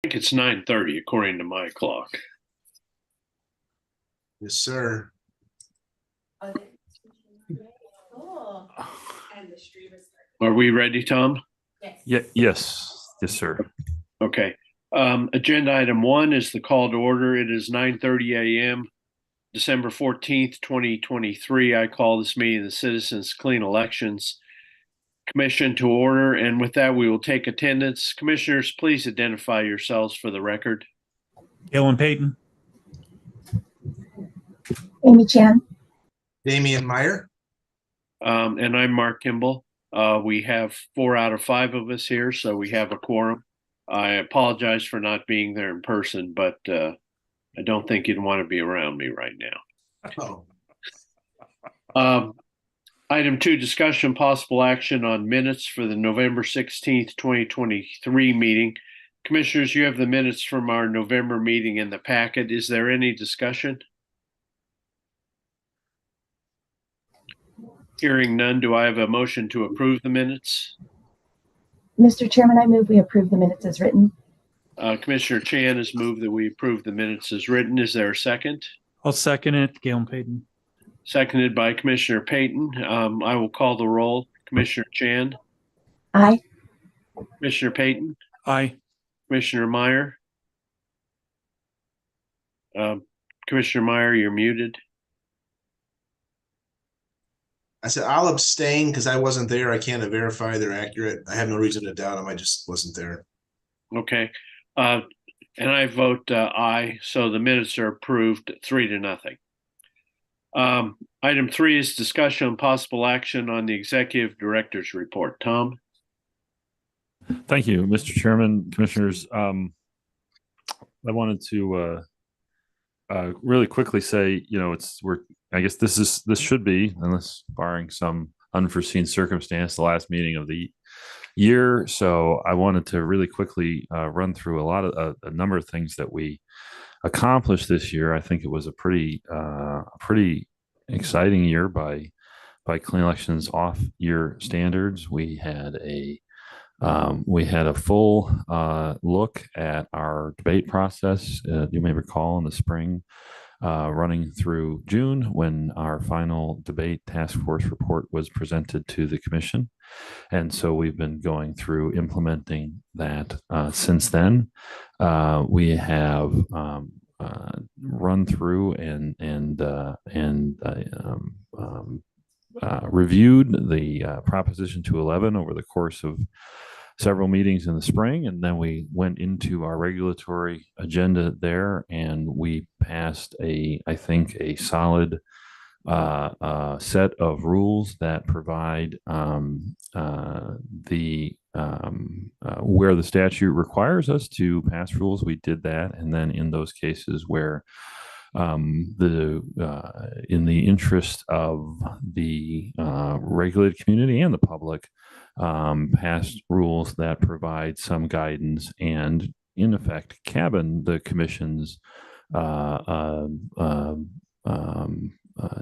think it's 9:30 according to my clock. Yes, sir. Are we ready, Tom? Yes, sir. Okay. Agenda item 1 is the call to order. It is 9:30 a.m. December 14th, 2023. I call this meeting the Citizens Clean Elections Commission to order. And with that, we will take attendance. Commissioners, please identify yourselves for the record. Galen Payton. Amy Chan. Damian Meyer. And I'm Mark Kimball. We have 4 out of 5 of us here, so we have a quorum. I apologize for not being there in person, but I don't think you'd want to be around me right now. Oh. Item 2, discussion possible action on minutes for the November 16th, 2023 meeting. Commissioners, you have the minutes from our November meeting in the packet. Is there any discussion? Hearing none, do I have a motion to approve the minutes? Mr. Chairman, I move we approve the minutes as written. Commissioner Chan has moved that we approve the minutes as written. Is there a second? I'll second it. Galen Payton. Seconded by Commissioner Payton. I will call the roll. Commissioner Chan. Aye. Commissioner Payton. Aye. Commissioner Meyer. Commissioner Meyer, you're muted. I said I'll abstain because I wasn't there. I can't verify they're accurate. I have no reason to doubt them. I just wasn't there. Okay. And I vote aye, so the minutes are approved 3-0. Item 3 is discussion on possible action on the executive director's report. Tom? Thank you, Mr. Chairman, Commissioners. I wanted to really quickly say, I guess this should be, unless barring some unforeseen circumstance, the last meeting of the year. So I wanted to really quickly run through a number of things that we accomplished this year. I think it was a pretty exciting year by Clean Elections off year standards. We had a full look at our debate process. You may recall in the spring, running through June, when our final debate task force report was presented to the commission. And so we've been going through implementing that since then. We have run through and reviewed the Proposition 211 over the course of several meetings in the spring, and then we went into our regulatory agenda there, and we passed I think a solid set of rules that provide where the statute requires us to pass rules, we did that. And then in those cases where in the interest of the regulated community and the public, passed rules that provide some guidance and, in effect, cabin the commission's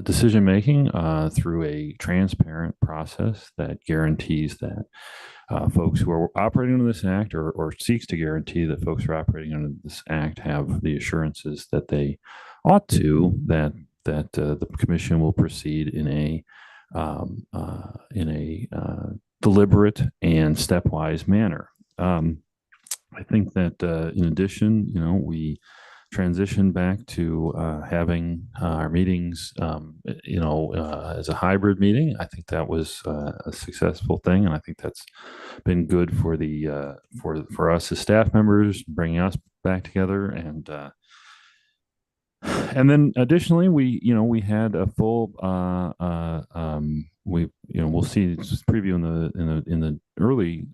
decision making through a transparent process that guarantees that folks who are operating under this act, or seeks to guarantee that folks who are operating under this act have the assurances that they ought to, that the commission will proceed in a deliberate and stepwise manner. I think that in addition, we transitioned back to having our meetings, as a hybrid meeting. I think that was a successful thing, and I think that's been good for the for us as staff members, bringing us back together. And then additionally, we had a full we'll see preview in the early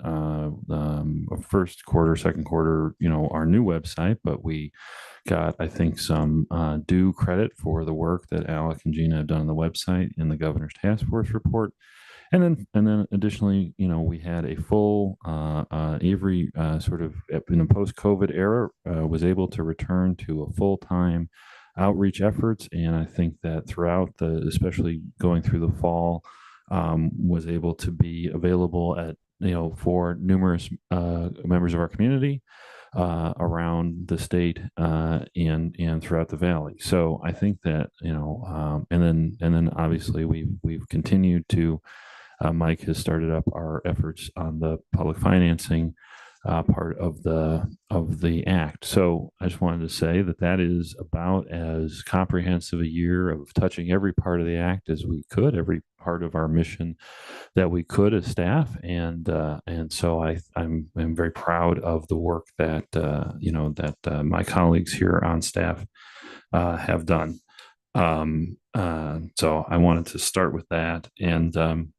first quarter, second quarter, our new website, but we got, I think, some due credit for the work that Alec and Gina have done on the website in the governor's task force report. And then additionally, we had a full Avery sort of in a post-COVID era was able to return to a full-time outreach efforts. And I think that throughout especially going through the fall, was able to be available at, for numerous members of our community. around the state and throughout the valley. So I think that and then obviously we've continued to. Mike has started up our efforts on the public financing part of the act. So I just wanted to say that is about as comprehensive a year of touching every part of the act as we could, every part of our mission that we could as staff, and so I'm very proud of the work that my colleagues here on staff have done. So I wanted to start with that, and on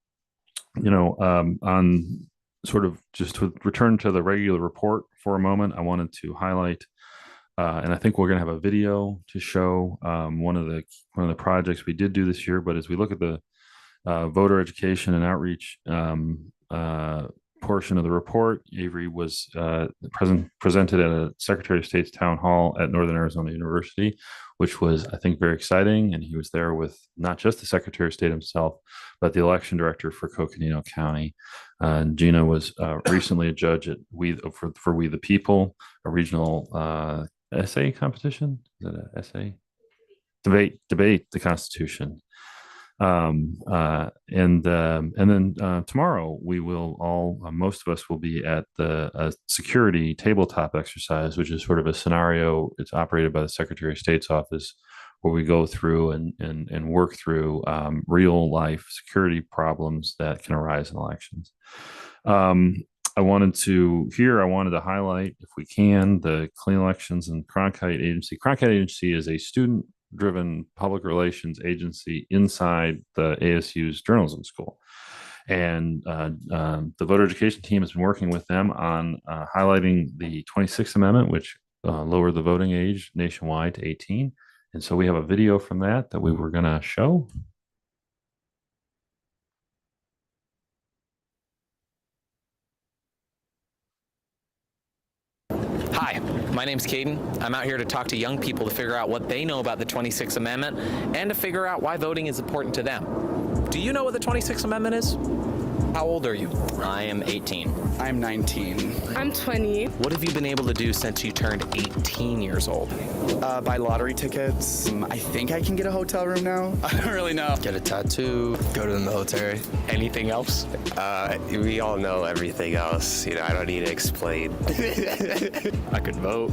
sort of just to return to the regular report for a moment, I wanted to highlight, and I think we're going to have a video to show one of the projects we did do this year. But as we look at the voter education and outreach portion of the report, Avery was presented at a Secretary of State's town hall at Northern Arizona University, which was, I think, very exciting. And he was there with not just the Secretary of State himself, but the election director for Coconino County. Gina was recently a judge at for We the People, a regional essay competition. Is that an essay? Debate the Constitution. And then tomorrow we will most of us will be at the security tabletop exercise, which is sort of a scenario. It's operated by the Secretary of State's office, where we go through and work through real life security problems that can arise in elections. I wanted to highlight, if we can, the Clean Elections and Cronkite Agency. Cronkite Agency is a student-driven public relations agency inside the ASU's journalism school. And the voter education team has been working with them on highlighting the 26th Amendment, which lowered the voting age nationwide to 18. And so we have a video from that we were going to show. Hi, my name's Caden. I'm out here to talk to young people to figure out what they know about the 26th Amendment and to figure out why voting is important to them. Do you know what the 26th Amendment is? How old are you? I am 18. I'm 19. I'm 20. What have you been able to do since you turned 18 years old? Buy lottery tickets. I think I can get a hotel room now. I don't really know. Get a tattoo. Go to the military. Anything else? We all know everything else. I don't need to explain. I could vote.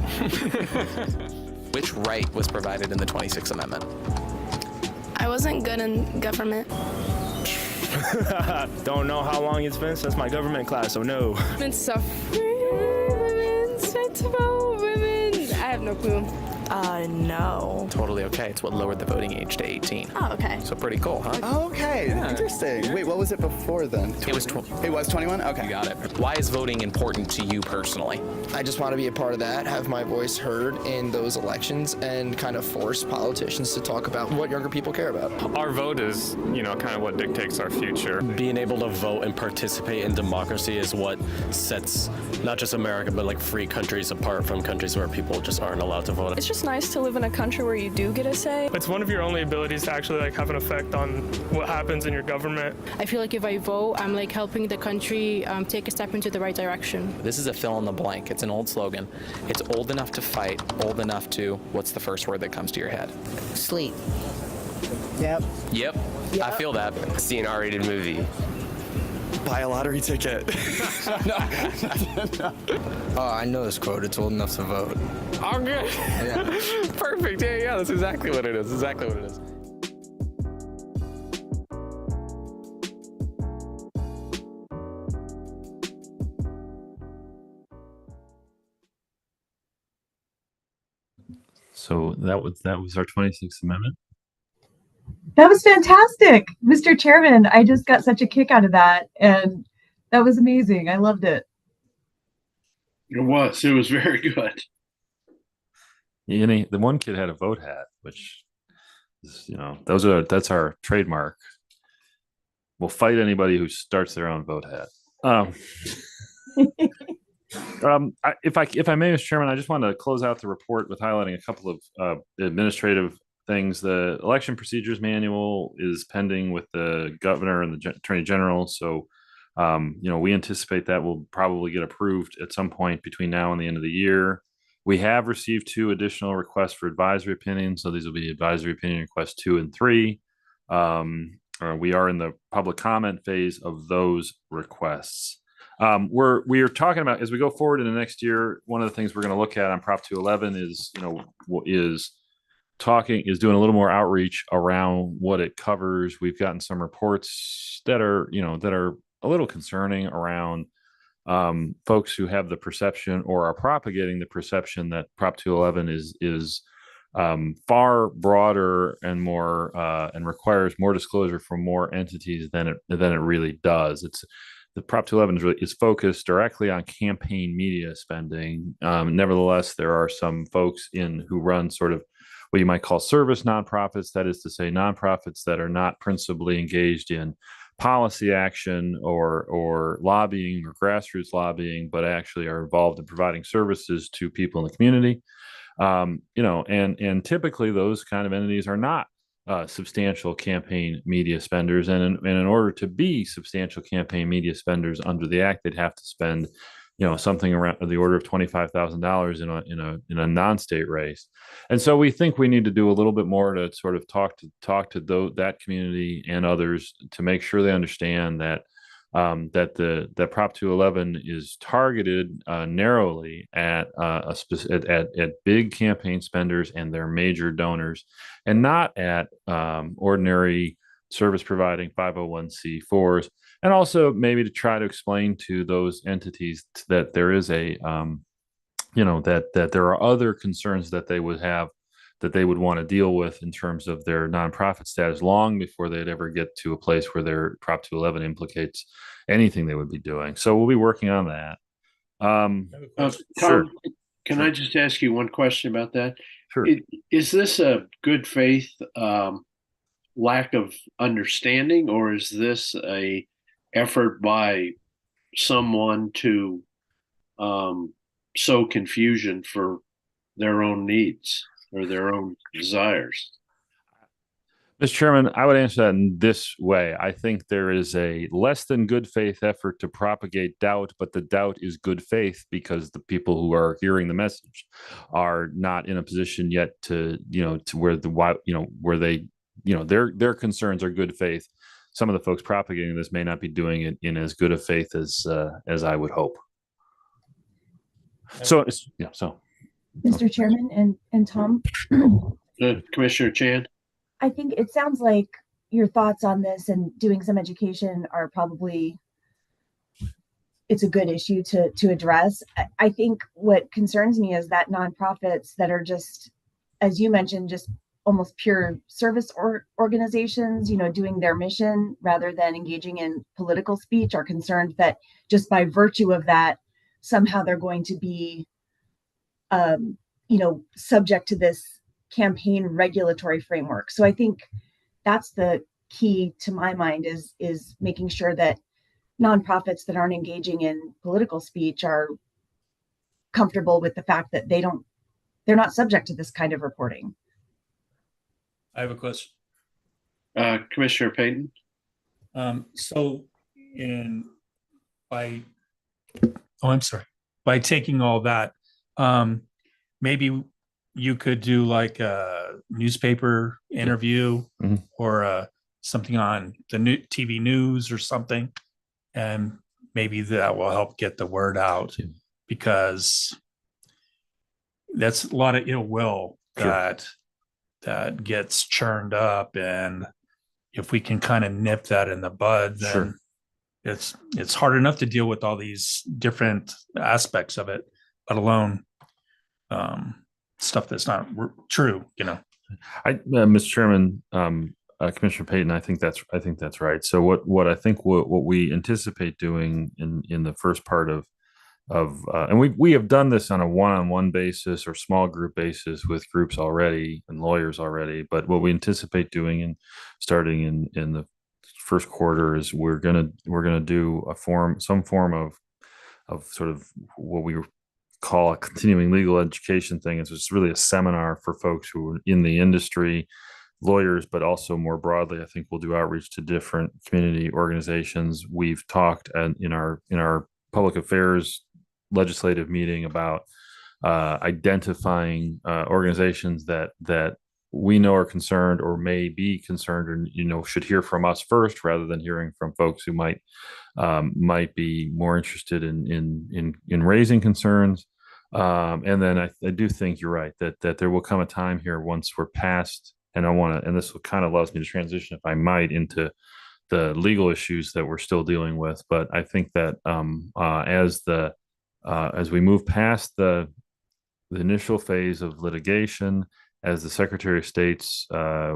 Which right was provided in the 26th Amendment? I wasn't good in government. Don't know how long it's been since my government class, so no. Women's suffrage, women's right to vote, women. I have no clue. No. Totally okay. It's what lowered the voting age to 18. Oh, okay. So pretty cool, huh? Oh, okay. Yeah. Interesting. Wait, what was it before then? It was It was 21? Okay. You got it. Why is voting important to you personally? I just want to be a part of that, have my voice heard in those elections, and kind of force politicians to talk about what younger people care about. Our vote is, kind of what dictates our future. Being able to vote and participate in democracy is what sets not just America, but like free countries apart from countries where people just aren't allowed to vote. It's just nice to live in a country where you do get a say. It's one of your only abilities to actually have an effect on what happens in your government. I feel like if I vote, I'm helping the country take a step into the right direction. This is a fill in the blank. It's an old slogan. It's old enough to fight, old enough to, what's the first word that comes to your head? Sleep. Yep. I feel that. See an R-rated movie. Buy a lottery ticket. Oh, I know this quote. It's old enough to vote. Oh, good. Yeah. Perfect. Yeah, that's exactly what it is. Exactly what it is. So that was our 26th Amendment. That was fantastic, Mr. Chairman. I just got such a kick out of that, and that was amazing. I loved it. It was very good. The one kid had a vote hat, which is, that's our trademark. We'll fight anybody who starts their own vote hat. If I may, Mr. Chairman, I just want to close out the report with highlighting a couple of administrative things. The election procedures manual is pending with the governor and the attorney general, so We anticipate that will probably get approved at some point between now and the end of the year. We have received 2 additional requests for advisory opinions, so these will be advisory opinion requests 2 and 3. We are in the public comment phase of those requests. We are talking about, as we go forward in the next year, one of the things we're going to look at on Prop 211 is doing a little more outreach around what it covers. We've gotten some reports that are a little concerning around folks who have the perception or are propagating the perception that Prop 211 is far broader and more and requires more disclosure from more entities than it really does. The Prop 211 is focused directly on campaign media spending. Nevertheless, there are some folks who run sort of what you might call service nonprofits. That is to say, nonprofits that are not principally engaged in policy action or lobbying or grassroots lobbying, but actually are involved in providing services to people in the community. And typically those kind of entities are not substantial campaign media spenders, and in order to be substantial campaign media spenders under the act, they'd have to spend something around the order of $25,000 in a non-state race. And so we think we need to do a little bit more to sort of talk to that community and others to make sure they understand that that Prop 211 is targeted narrowly at big campaign spenders and their major donors, and not at ordinary service providing 501c4s. And also maybe to try to explain to those entities that there is that there are other concerns that they would have, that they would want to deal with in terms of their nonprofit status long before they'd ever get to a place where their Prop 211 implicates anything they would be doing. So we'll be working on that. Tom, sure. Can I just ask you one question about that? Sure. Is this a good faith lack of understanding, or is this a effort by someone to sow confusion for their own needs or their own desires? Mr. Chairman, I would answer that in this way. I think there is a less than good faith effort to propagate doubt, but the doubt is good faith because the people who are hearing the message are not in a position yet to where their concerns are good faith. Some of the folks propagating this may not be doing it in as good a faith as I would hope. So. Mr. Chairman and Tom, Commissioner Chan. I think it sounds like your thoughts on this and doing some education are probably, it's a good issue to address. I think what concerns me is that nonprofits that are just, as you mentioned, just almost pure service organizations, doing their mission rather than engaging in political speech, are concerned that just by virtue of that, somehow they're going to be, subject to this campaign regulatory framework. So I think that's the key to my mind is making sure that nonprofits that aren't engaging in political speech are comfortable with the fact that they're not subject to this kind of reporting. I have a question. Commissioner Payton. By taking all that, maybe you could do like a newspaper interview or something on the new TV news or something, and maybe that will help get the word out, because that's a lot of ill will that gets churned up, and if we can kind of nip that in the bud, then it's hard enough to deal with all these different aspects of it, let alone stuff that's not true. Mr. Chairman, Commissioner Payton, I think that's right. So what we anticipate doing in the first part of and we have done this on a one-on-one basis or small group basis with groups already and lawyers already, but what we anticipate doing and starting in the first quarter is we're gonna do some form of sort of what we call a continuing legal education thing. It's just really a seminar for folks who are in the industry lawyers, but also more broadly, I think we'll do outreach to different community organizations. We've talked in our public affairs legislative meeting about identifying organizations that we know are concerned or may be concerned, or should hear from us first rather than hearing from folks who might be more interested in raising concerns. And then I do think you're right that there will come a time here once we're past, and this will kind of allows me to transition, if I might, into the legal issues that we're still dealing with. But I think that as we move past the initial phase of litigation, as the Secretary of State's,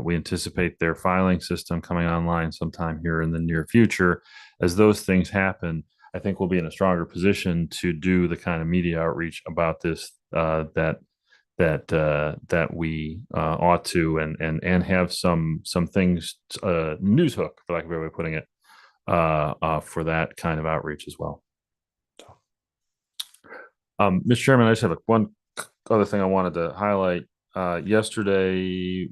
we anticipate their filing system coming online sometime here in the near future. As those things happen, I think we'll be in a stronger position to do the kind of media outreach about this that we ought to, and have some things, news hook, for lack of a better way of putting it, for that kind of outreach as well. So, Mr. Chairman, I just have one other thing I wanted to highlight. Yesterday,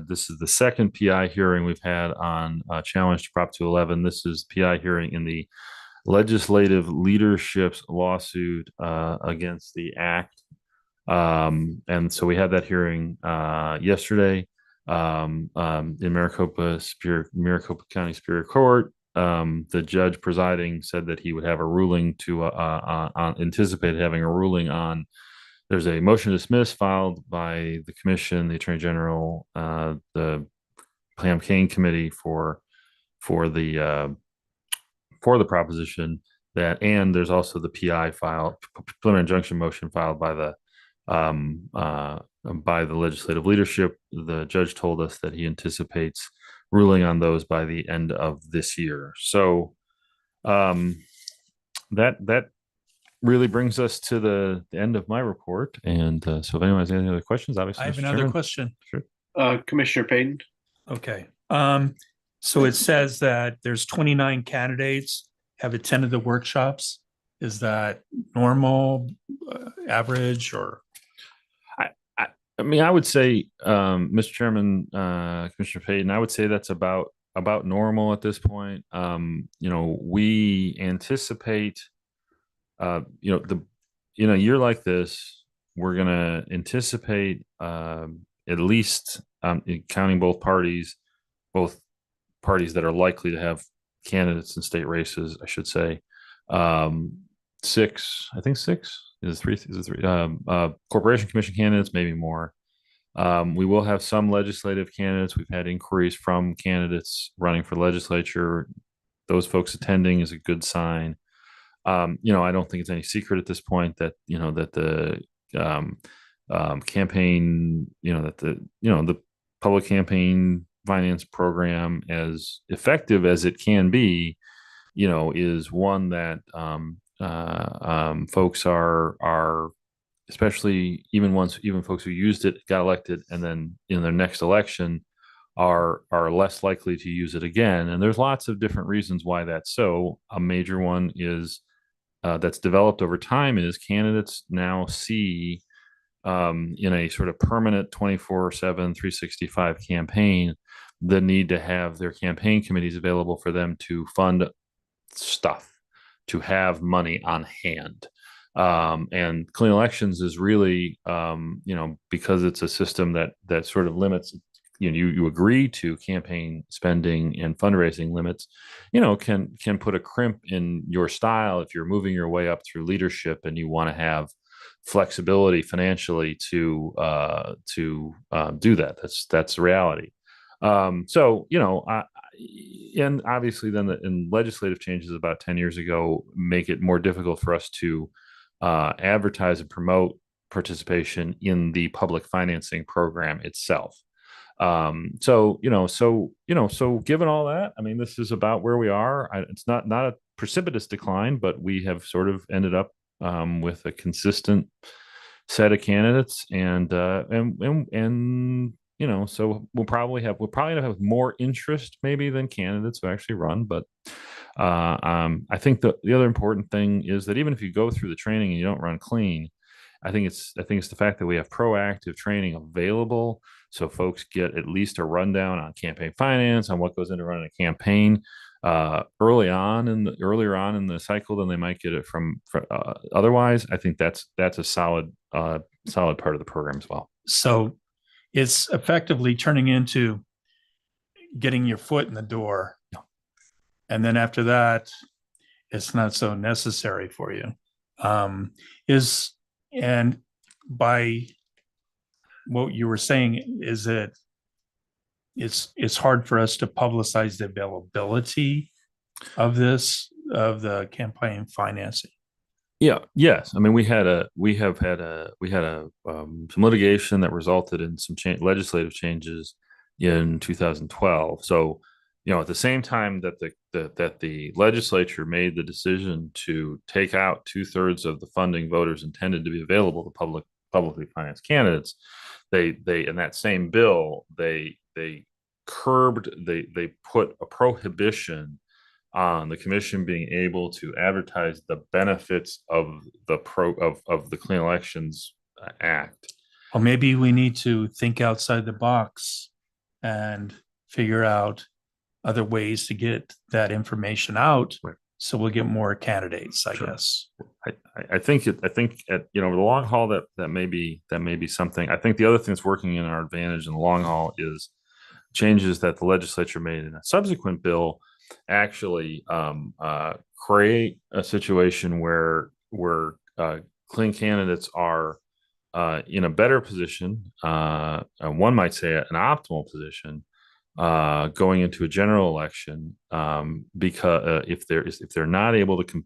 this is the second PI hearing we've had on challenge to Prop 211. This is PI hearing in the legislative leadership's lawsuit against the act. And so we had that hearing yesterday in Maricopa County Superior Court. The judge presiding said that he would have a ruling anticipated having a ruling on. There's a motion to dismiss filed by the commission, the attorney general, the Pam-Cain committee for the proposition that, and there's also the PI file, preliminary injunction motion filed by the legislative leadership. The judge told us that he anticipates ruling on those by the end of this year. So that really brings us to the end of my report. And so if anyone has any other questions, obviously. I have another question. Sure. Commissioner Payton. Okay. So it says that there's 29 candidates have attended the workshops. Is that normal, average, or? I mean, I would say, Mr. Chairman, Commissioner Payton, I would say that's about normal at this point. We anticipate, in a year like this, we're going to anticipate at least, counting both parties that are likely to have candidates in state races, I should say, six. Is it three? Corporation Commission candidates, maybe more. We will have some legislative candidates. We've had inquiries from candidates running for legislature. Those folks attending is a good sign. I don't think it's any secret at this point that the campaign, the public campaign finance program, as effective as it can be, is one that folks are, especially even folks who used it, got elected, and then in their next election are less likely to use it again. And there's lots of different reasons why that's so. A major one is that's developed over time is candidates now see in a sort of permanent 24/7, 365 campaign the need to have their campaign committees available for them to fund stuff, to have money on hand. And clean elections is really, because it's a system that sort of limits, you agree to campaign spending and fundraising limits, can put a crimp in your style if you're moving your way up through leadership and you want to have flexibility financially to do that. That's the reality. And obviously then in legislative changes about 10 years ago make it more difficult for us to advertise and promote participation in the public financing program itself. So given all that, I mean, this is about where we are. It's not a precipitous decline, but we have sort of ended up with a consistent set of candidates, and so we'll probably have more interest maybe than candidates who actually run. But I think the other important thing is that even if you go through the training and you don't run clean, I think it's the fact that we have proactive training available, so folks get at least a rundown on campaign finance, on what goes into running a campaign earlier on in the cycle than they might get it from otherwise. I think that's a solid part of the program as well. So it's effectively turning into getting your foot in the door. And then after that, it's not so necessary for you. And by what you were saying, is that it's hard for us to publicize the availability of the campaign financing. Yeah. Yes. I mean, we had some litigation that resulted in some legislative changes in 2012. So, at the same time that the legislature made the decision to take out 2/3 of the funding voters intended to be available to publicly financed candidates, they in that same bill they put a prohibition on the commission being able to advertise the benefits of the Clean Elections Act. Well, maybe we need to think outside the box and figure out other ways to get that information out, right, so we'll get more candidates, I sure. guess. I think at the long haul that may be something. I think the other thing that's working in our advantage in the long haul is changes that the legislature made in a subsequent bill actually create a situation where clean candidates are in a better position, one might say an optimal position, going into a general election, because if they're not able to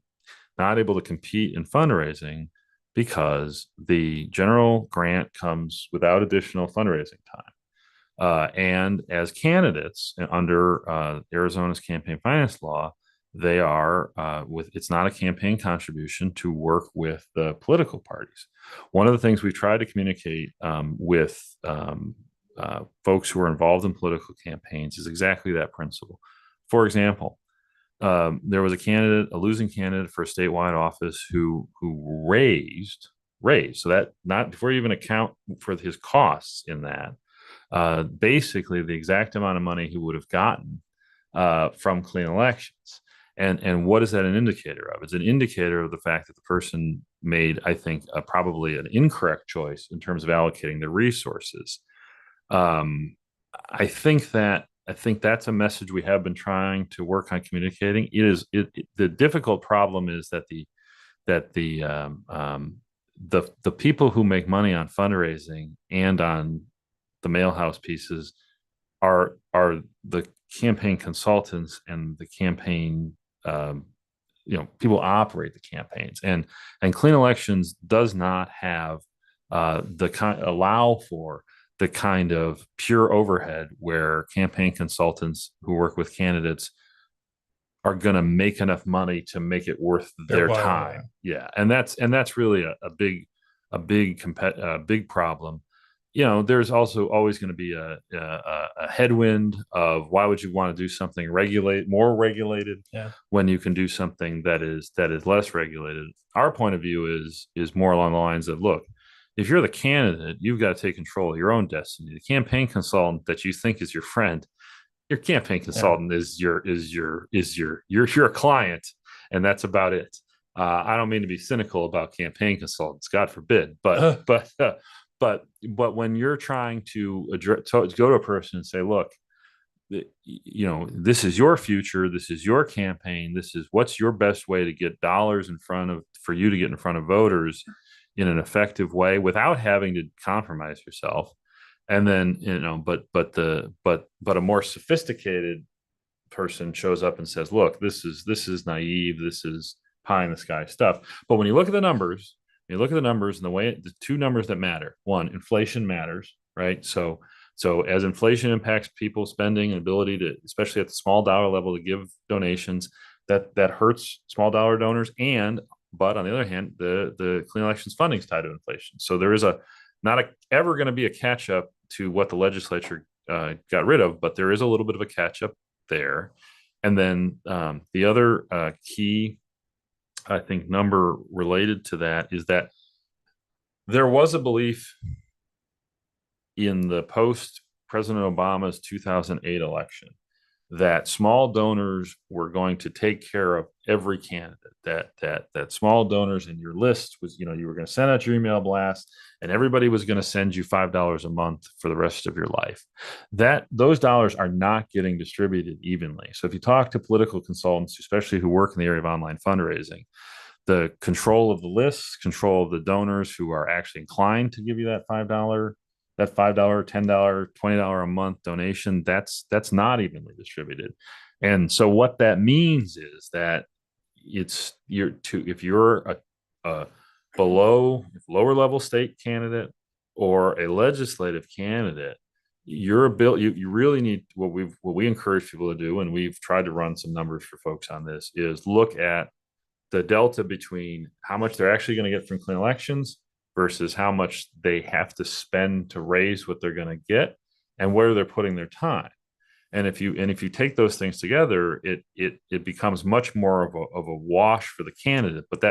compete in fundraising, because the general grant comes without additional fundraising time, and as candidates under Arizona's campaign finance law, they are it's not a campaign contribution to work with the political parties. One of the things we tried to communicate with folks who are involved in political campaigns is exactly that principle. For example, there was a losing candidate for a statewide office who raised, so that, not before you even account for his costs in that, basically the exact amount of money he would have gotten from Clean Elections. And what is that an indicator of? It's an indicator of the fact that the person made, I think, probably an incorrect choice in terms of allocating their resources. I think that's a message we have been trying to work on communicating. The difficult problem is that the people who make money on fundraising and on the mailhouse pieces are the campaign consultants and the campaign, people operate the campaigns, and Clean Elections does not have allow for the kind of pure overhead where campaign consultants who work with candidates are going to make enough money to make it worth their time. Yeah, and that's really a big problem. There's also always going to be a headwind of why would you want to do something more regulated when you can do something that is less regulated. Our point of view is more along the lines of, look, if you're the candidate, you've got to take control of your own destiny. The campaign consultant that you think is your friend, your campaign consultant is your client, and that's about it. I don't mean to be cynical about campaign consultants, God forbid, but when you're trying to go to a person and say, look, this is your future, this is your campaign, this is what's your best way to get dollars for you to get in front of voters in an effective way without having to compromise yourself. And then, but a more sophisticated person shows up and says, look, this is naive, this is pie in the sky stuff. But when you look at the numbers, and the two numbers that matter, one, inflation matters, right? So as inflation impacts people's spending and ability to, especially at the small dollar level, to give donations, that hurts small dollar donors. But on the other hand, the Clean Elections funding is tied to inflation. So there is not ever going to be a catch up to what the legislature got rid of, but there is a little bit of a catch up there. And then the other key, I think, number related to that is that there was a belief in the post President Obama's 2008 election that small donors were going to take care of every candidate, that small donors in your list was, you were going to send out your email blast and everybody was going to send you $5 a month for the rest of your life. That those dollars are not getting distributed evenly. So if you talk to political consultants, especially who work in the area of online fundraising, the control of the lists, control of the donors who are actually inclined to give you that $5, $10, $20 a month donation, that's not evenly distributed. And so what that means is that if you're a lower level state candidate or a legislative candidate, you really need what we encourage people to do, and we've tried to run some numbers for folks on this, is look at the delta between how much they're actually going to get from clean elections versus how much they have to spend to raise what they're going to get and where they're putting their time. And if you take those things together, it becomes much more of a wash for the candidate, but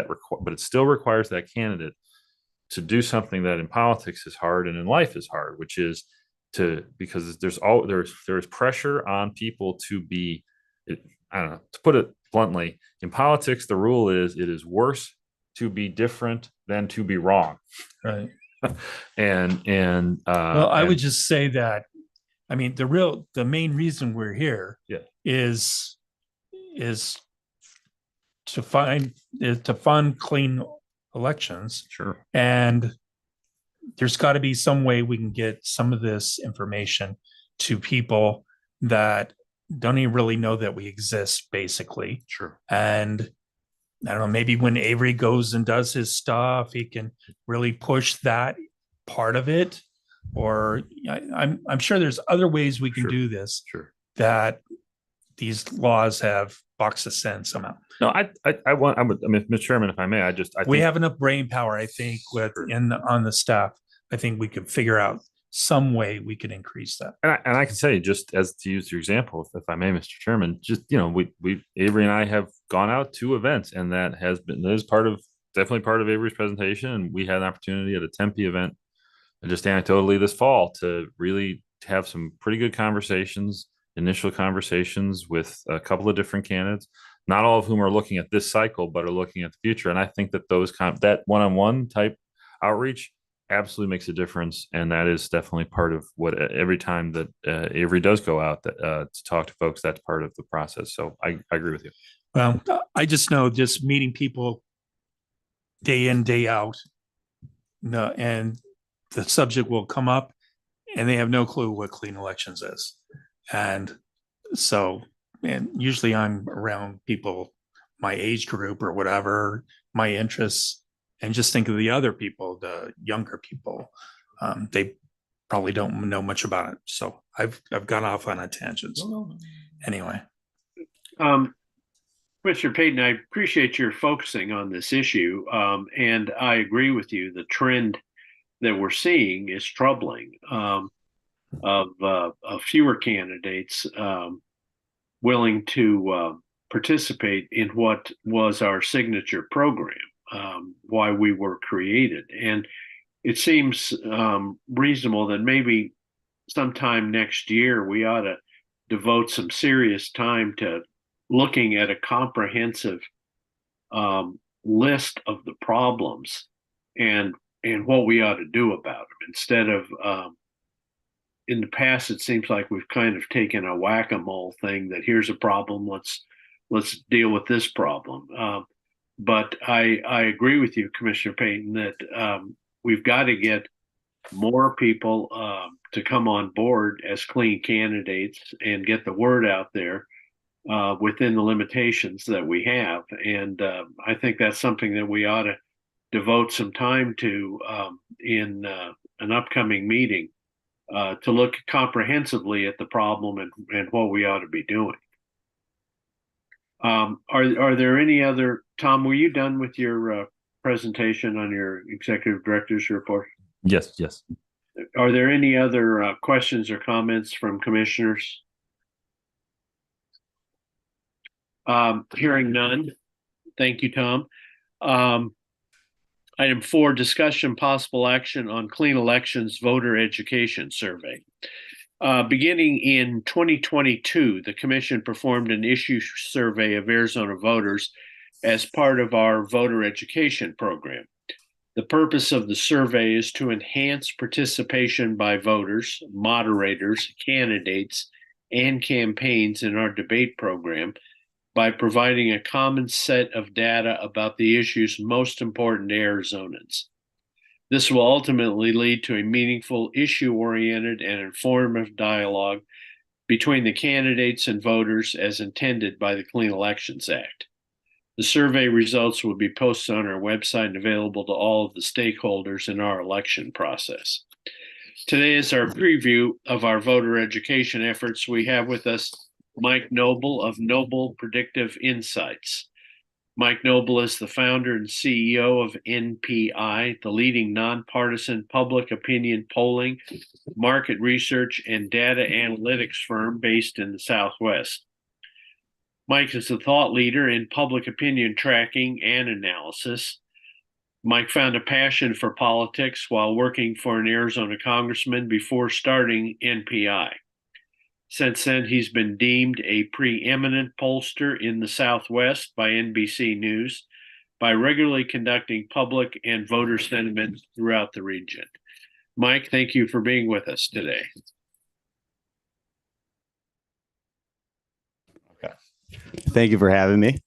it still requires that candidate to do something that in politics is hard and in life is hard, which is because there's pressure on people to be, I don't know, to put it bluntly, in politics, the rule is it is worse to be different than to be wrong. Right. I would just say that, I mean, the main reason we're here is to fund clean elections. Sure. And there's got to be some way we can get some of this information to people that don't even really know that we exist, basically. Sure. And I don't know, maybe when Avery goes and does his stuff, he can really push that part of it. Or I'm sure there's other ways we can do this. Sure. That these laws have boxed us in somehow. No, Mr. Chairman, if I may, we have enough brain power, I think, on the staff. I think we could figure out some way we could increase that. And I can say, just as to use your example, if I may, Mr. Chairman, just, we Avery and I have gone out to events, and that is definitely part of Avery's presentation. And we had an opportunity at a Tempe event, just anecdotally this fall, to really have some pretty good initial conversations with a couple of different candidates, not all of whom are looking at this cycle, but are looking at the future. And I think that that one-on-one type outreach absolutely makes a difference. And that is definitely part of what every time that Avery does go out to talk to folks, that's part of the process. So I agree with you. Well, I just know just meeting people day in, day out, and the subject will come up and they have no clue what clean elections is. And so, and usually I'm around people, my age group or whatever, my interests, and just think of the other people, the younger people. They probably don't know much about it. So I've gone off on a tangent. Anyway. Mr. Payton, I appreciate your focusing on this issue. And I agree with you. The trend that we're seeing is troubling, of fewer candidates willing to participate in what was our signature program, why we were created. And it seems reasonable that maybe sometime next year we ought to devote some serious time to looking at a comprehensive list of the problems and what we ought to do about them, instead of in the past, it seems like we've kind of taken a whack-a-mole thing that here's a problem, let's deal with this problem. But I agree with you, Commissioner Payton, that we've got to get more people to come on board as clean candidates and get the word out there within the limitations that we have. And I think that's something that we ought to devote some time to in an upcoming meeting, to look comprehensively at the problem and what we ought to be doing. Are there any other, Tom, were you done with your presentation on your executive director's report? Yes. Are there any other questions or comments from commissioners? Hearing none. Thank you, Tom. Item 4, discussion possible action on Clean Elections Voter Education Survey. Beginning in 2022, the Commission performed an issue survey of Arizona voters as part of our voter education program. The purpose of the survey is to enhance participation by voters, moderators, candidates, and campaigns in our debate program by providing a common set of data about the issues most important to Arizonans. This will ultimately lead to a meaningful, issue-oriented, and informative dialogue between the candidates and voters as intended by the Clean Elections Act. The survey results will be posted on our website and available to all of the stakeholders in our election process. Today is our preview of our voter education efforts. We have with us Mike Noble of Noble Predictive Insights. Mike Noble is the founder and CEO of NPI, the leading nonpartisan public opinion polling, market research, and data analytics firm based in the Southwest. Mike is a thought leader in public opinion tracking and analysis. Mike found a passion for politics while working for an Arizona congressman before starting NPI. Since then, he's been deemed a preeminent pollster in the Southwest by NBC News by regularly conducting public and voter sentiment throughout the region. Mike, thank you for being with us today. Okay. Thank you for having me.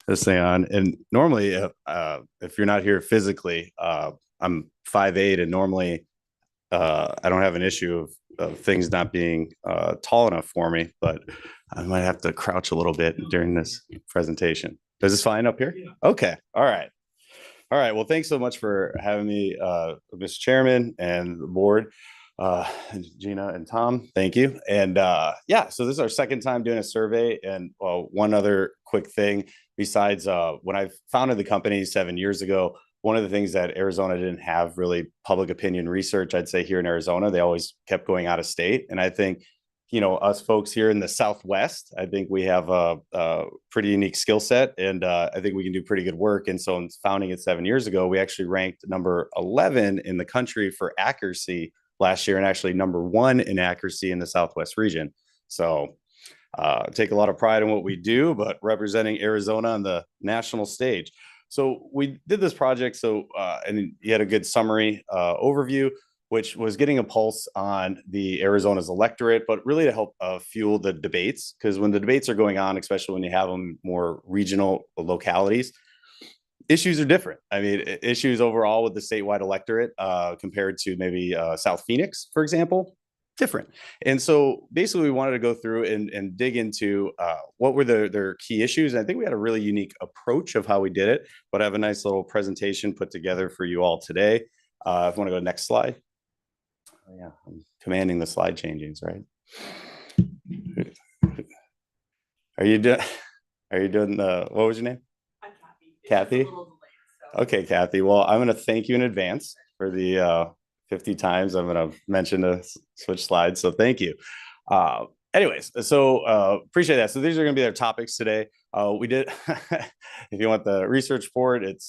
This thing on. And normally, if you're not here physically, I'm 5'8", and normally I don't have an issue of things not being tall enough for me, but I might have to crouch a little bit during this presentation. Is this fine up here? Yeah. Okay. All right. All right. Well, thanks so much for having me, Mr. Chairman and the board, Gina and Tom. Thank you. And yeah, so this is our second time doing a survey. And one other quick thing, besides when I founded the company 7 years ago, one of the things that Arizona didn't have really public opinion research, I'd say here in Arizona, they always kept going out of state. And I think, you know, us folks here in the Southwest, I think we have a pretty unique skill set, and I think we can do pretty good work. And so in founding it 7 years ago, we actually ranked number 11 in the country for accuracy last year, and actually number 1 in accuracy in the Southwest region. So take a lot of pride in what we do, but representing Arizona on the national stage. So we did this project, and you had a good summary overview, which was getting a pulse on the Arizona's electorate, but really to help fuel the debates, because when the debates are going on, especially when you have them more regional localities, issues are different. I mean, issues overall with the statewide electorate compared to maybe South Phoenix, for example, different. And so basically we wanted to go through and dig into what were their key issues. And I think we had a really unique approach of how we did it, but I have a nice little presentation put together for you all today. If you want to go to next slide. Oh, yeah, I'm commanding the slide changings, right? Are you doing what was your name? I'm Kathy. Kathy? Okay, Kathy. Well, I'm going to thank you in advance for the 50 times I'm going to mention to switch slides. So thank you. Anyways, so appreciate that. So these are going to be our topics today. We did, if you want the research report, it's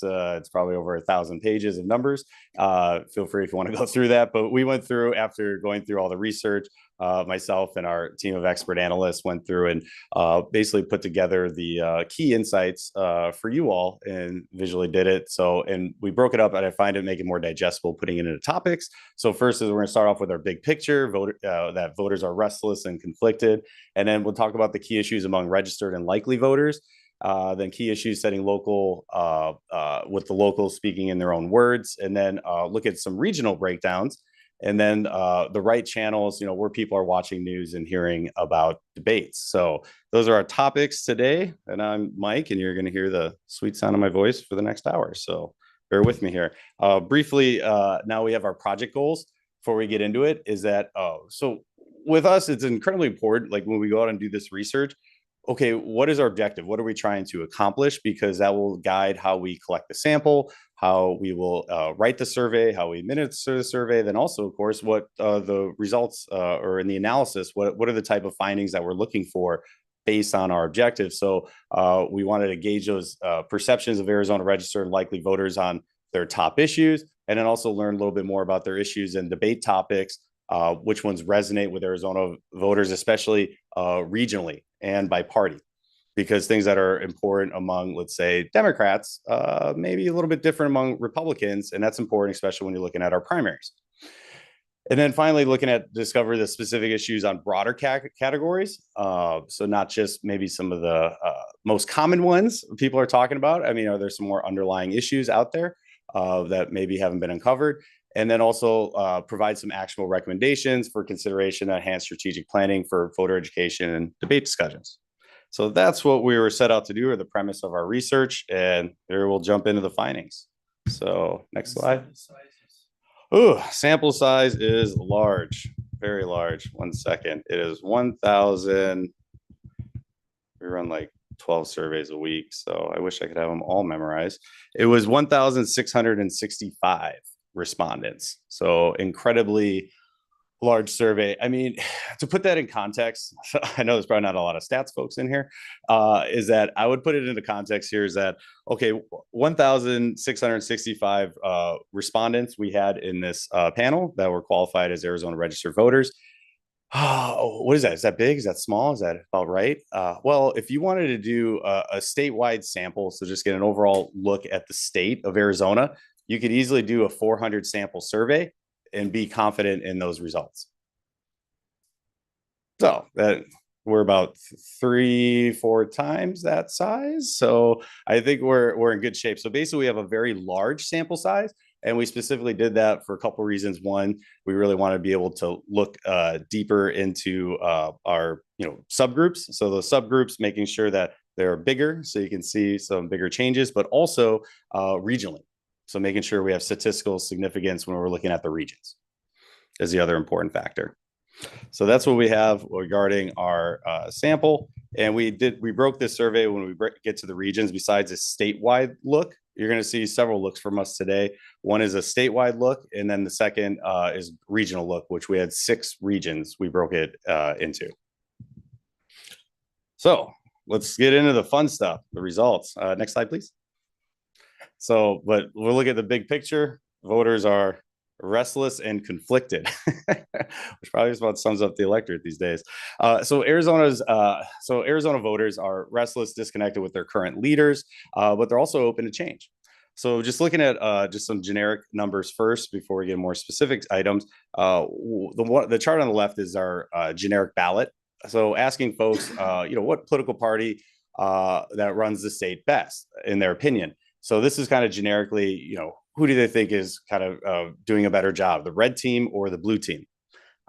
probably over 1,000 pages of numbers. Feel free if you want to go through that. But we went through, after going through all the research, myself and our team of expert analysts went through and basically put together the key insights for you all and visually did it. So, and we broke it up, and I find it make it more digestible, putting it into topics. So first is we're going to start off with our big picture, that voters are restless and conflicted. And then we'll talk about the key issues among registered and likely voters. Then key issues setting local, with the locals speaking in their own words, and then look at some regional breakdowns. And then the right channels, you know, where people are watching news and hearing about debates. So those are our topics today. And I'm Mike, and you're going to hear the sweet sound of my voice for the next hour. So bear with me here. Briefly, now we have our project goals. Before we get into it, is that, so with us, it's incredibly important, like when we go out and do this research, okay, what is our objective? What are we trying to accomplish? Because that will guide how we collect the sample, how we will write the survey, how we administer the survey, then also, of course, what the results or in the analysis, what are the type of findings that we're looking for based on our objectives. So we wanted to gauge those perceptions of Arizona registered and likely voters on their top issues, and then also learn a little bit more about their issues and debate topics, which ones resonate with Arizona voters, especially regionally and by party, because things that are important among, let's say, Democrats, maybe a little bit different among Republicans, and that's important, especially when you're looking at our primaries. And then finally, looking at discover the specific issues on broader categories. So not just maybe some of the most common ones people are talking about. I mean, are there some more underlying issues out there that maybe haven't been uncovered? And then also provide some actionable recommendations for consideration that enhance strategic planning for voter education and debate discussions. So that's what we were set out to do, or the premise of our research. And here we'll jump into the findings. So next slide. Oh, sample size is large, very large. 1 second. It is 1,000. We run like 12 surveys a week, so I wish I could have them all memorized. It was 1,665 respondents. So incredibly large survey. I mean, to put that in context, I know there's probably not a lot of stats folks in here, is that I would put it into context here is that, okay, 1,665 respondents we had in this panel that were qualified as Arizona registered voters. Oh, what is that? Is that big? Is that small? Is that about right? Well, if you wanted to do a statewide sample, so just get an overall look at the state of Arizona, you could easily do a 400 sample survey and be confident in those results. So that we're about 3-4 times that size. So I think we're in good shape. So basically we have a very large sample size, and we specifically did that for a couple of reasons. One, we really want to be able to look deeper into our subgroups. So those subgroups, making sure that they're bigger so you can see some bigger changes, but also regionally. So making sure we have statistical significance when we're looking at the regions is the other important factor. So that's what we have regarding our sample. And we broke this survey when we get to the regions. Besides a statewide look, you're going to see several looks from us today. One is a statewide look, and then the second is regional look, which we had 6 regions we broke it into. So let's get into the fun stuff, the results. Next slide, please. So, but we'll look at the big picture. Voters are restless and conflicted, which probably about sums up the electorate these days. So Arizona voters are restless, disconnected with their current leaders, but they're also open to change. So just looking at just some generic numbers first before we get more specific items. The chart on the left is our generic ballot. So asking folks, what political party that runs the state best in their opinion. So this is kind of generically, who do they think is kind of doing a better job, the red team or the blue team?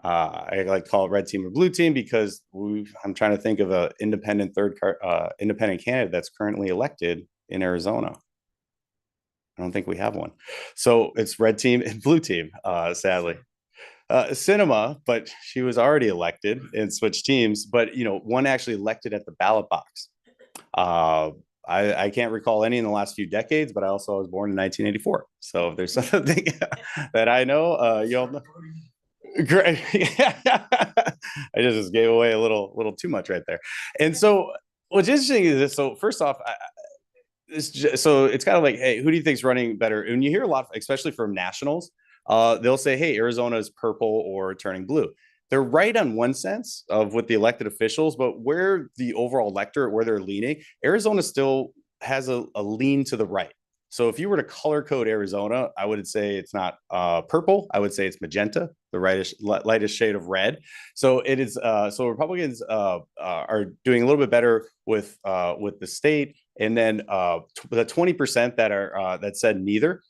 I like to call it red team or blue team because I'm trying to think of an independent independent candidate that's currently elected in Arizona. I don't think we have one. So it's red team and blue team, sadly. Sinema, but she was already elected and switched teams, but one actually elected at the ballot box. I can't recall any in the last few decades, but I was born in 1984. So if there's something that I know, you'll know. Great. I just gave away a little too much right there. And so what's interesting is this. So first off, so it's kind of like, hey, who do you think's running better? And you hear a lot, especially from nationals, they'll say, hey, Arizona is purple or turning blue. They're right on one sense of with the elected officials, but where the overall electorate, where they're leaning, Arizona still has a lean to the right. So if you were to color code Arizona, I would say it's not purple. I would say it's magenta, the lightest shade of red. So it is. So Republicans are doing a little bit better with the state, and then the 20% that said neither.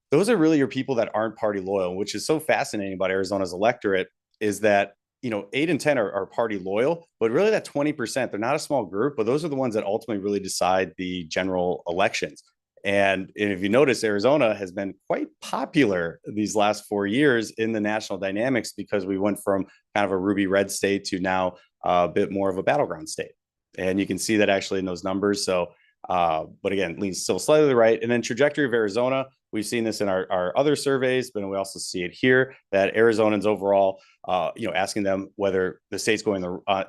Those are really your people that aren't party loyal, which is so fascinating about Arizona's electorate. Is that 8 and 10 are party loyal, but really that 20%, they're not a small group, but those are the ones that ultimately really decide the general elections. And if you notice, Arizona has been quite popular these last 4 years in the national dynamics because we went from kind of a ruby red state to now a bit more of a battleground state. And you can see that actually in those numbers. So, but again, leans still slightly to the right. And then trajectory of Arizona, we've seen this in our other surveys, but we also see it here that Arizonans overall, asking them whether the state's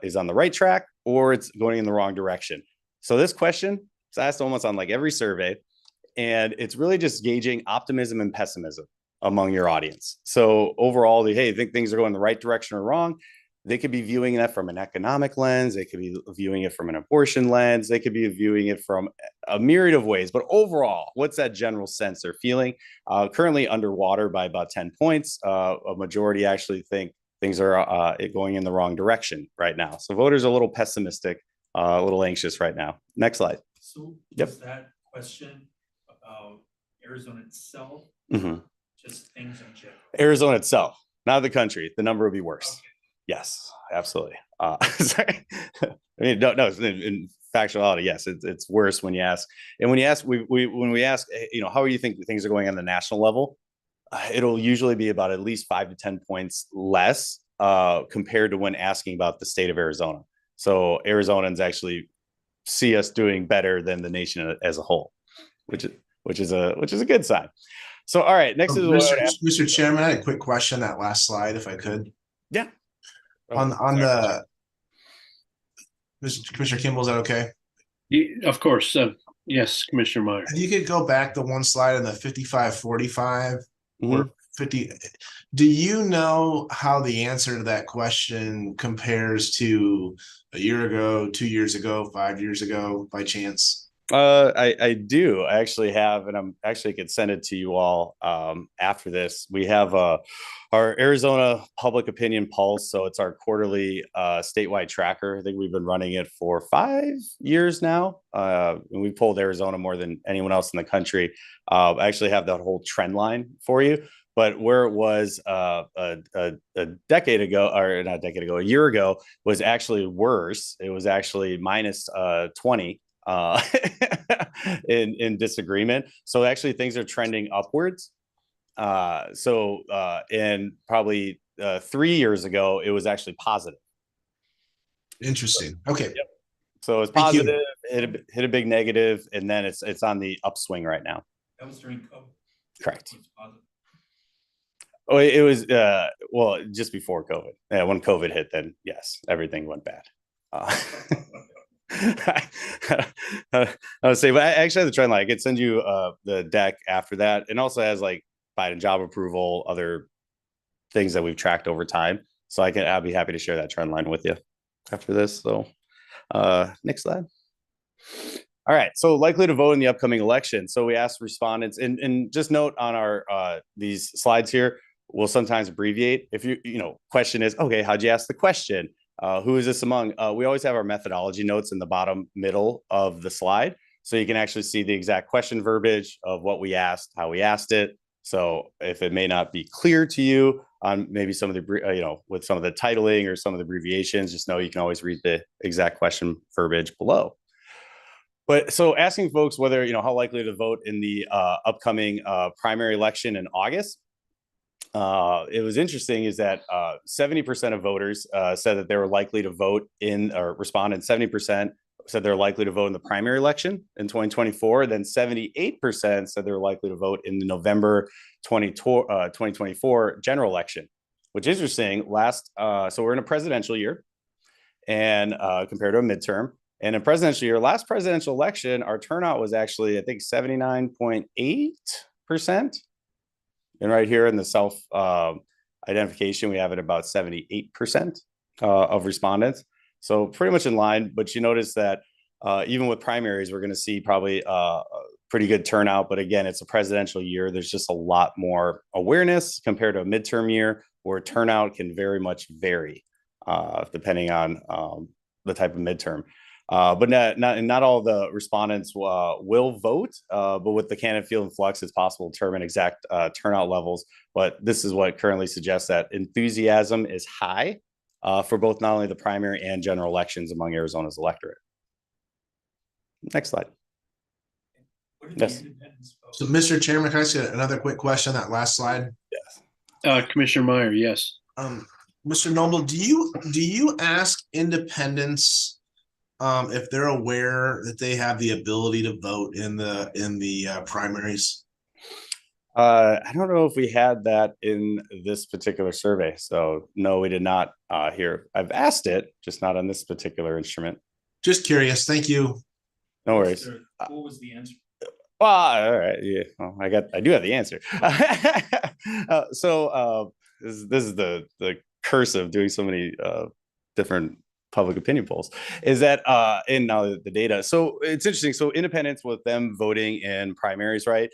is on the right track or it's going in the wrong direction. So this question is asked almost on like every survey, and it's really just gauging optimism and pessimism among your audience. So overall, hey, think things are going the right direction or wrong. They could be viewing that from an economic lens. They could be viewing it from an abortion lens. They could be viewing it from a myriad of ways. But overall, what's that general sense they're feeling? Currently underwater by about 10 points. A majority actually think things are going in the wrong direction right now. So voters are a little pessimistic, a little anxious right now. Next slide. So Yep. is that question about Arizona itself? Mhm. Just things in general? Arizona itself, not the country. The number would be worse. Okay. Yes, absolutely. Sorry. I mean, no, in factuality, yes, it's worse when you ask. And when you ask, when we ask, how do you think things are going on the national level? It'll usually be about at least 5 to 10 points less compared to when asking about the state of Arizona. So Arizonans actually see us doing better than the nation as a whole, which is a good sign. So, all right, next is Mr. Chairman, I had a quick question, that last slide, if I could. Yeah. On the Commissioner Kimball, is that okay? Of course. Yes, Commissioner Meyer. If you could go back to one slide on the 55-45 or 50. Do you know how the answer to that question compares to a year ago, 2 years ago, 5 years ago, by chance? I do. I actually have, and I'm actually could send it to you all after this. We have our Arizona Public Opinion Pulse. So it's our quarterly statewide tracker. I think we've been running it for 5 years now. And we polled Arizona more than anyone else in the country. I actually have that whole trend line for you. But where it was a decade ago, or not a decade ago, a year ago, was actually worse. It was actually minus 20. In disagreement. So actually things are trending upwards. And probably 3 years ago, it was actually positive. Interesting. Okay. Yep. So it's positive, hit a big negative, and then it's on the upswing right now. That was during COVID. Correct. Oh, it was well, just before COVID. Yeah, when COVID hit, then yes, everything went bad. I would say, but I actually have the trend line. I could send you the deck after that, and also has like Biden job approval, other things that we've tracked over time. So I'll be happy to share that trend line with you after this. So next slide. All right, so likely to vote in the upcoming election. So we asked respondents, and just note on our these slides here, we'll sometimes abbreviate. If question is, okay, how'd you ask the question? Who is this among? We always have our methodology notes in the bottom middle of the slide. So you can actually see the exact question verbiage of what we asked, how we asked it. So if it may not be clear to you on maybe some of the, with some of the titling or some of the abbreviations, just know you can always read the exact question verbiage below. But so asking folks whether, how likely to vote in the upcoming primary election in August. It was interesting is that 70% of voters said that they were likely to vote in or respond, and 70% said they're likely to vote in the primary election in 2024. Then 78% said they're likely to vote in the November 2024 general election, which is interesting. So we're in a presidential year, and compared to a midterm. And in presidential year, last presidential election, our turnout was actually, I think, 79.8%. And right here in the self identification, we have it about 78% of respondents. So pretty much in line, but you notice that even with primaries, we're going to see probably a pretty good turnout. But again, it's a presidential year. There's just a lot more awareness compared to a midterm year where turnout can very much vary depending on the type of midterm. But not all the respondents will vote, but with the candidate field in flux, it's possible to determine exact turnout levels. But this is what currently suggests that enthusiasm is high for both not only the primary and general elections among Arizona's electorate. Next slide. Yes. So, Mr. Chairman, can I ask you another quick question on that last slide? Yes. Commissioner Meyer, yes. Mr. Noble, do you ask independents if they're aware that they have the ability to vote in the primaries? I don't know if we had that in this particular survey. So no, we did not here. I've asked it, just not on this particular instrument. Just curious. Thank you. No worries. What was the answer? Well, all right. Yeah. Well, I do have the answer. This is the curse of doing so many different public opinion polls, is that in now the data. So it's interesting. So independents, with them voting in primaries, right?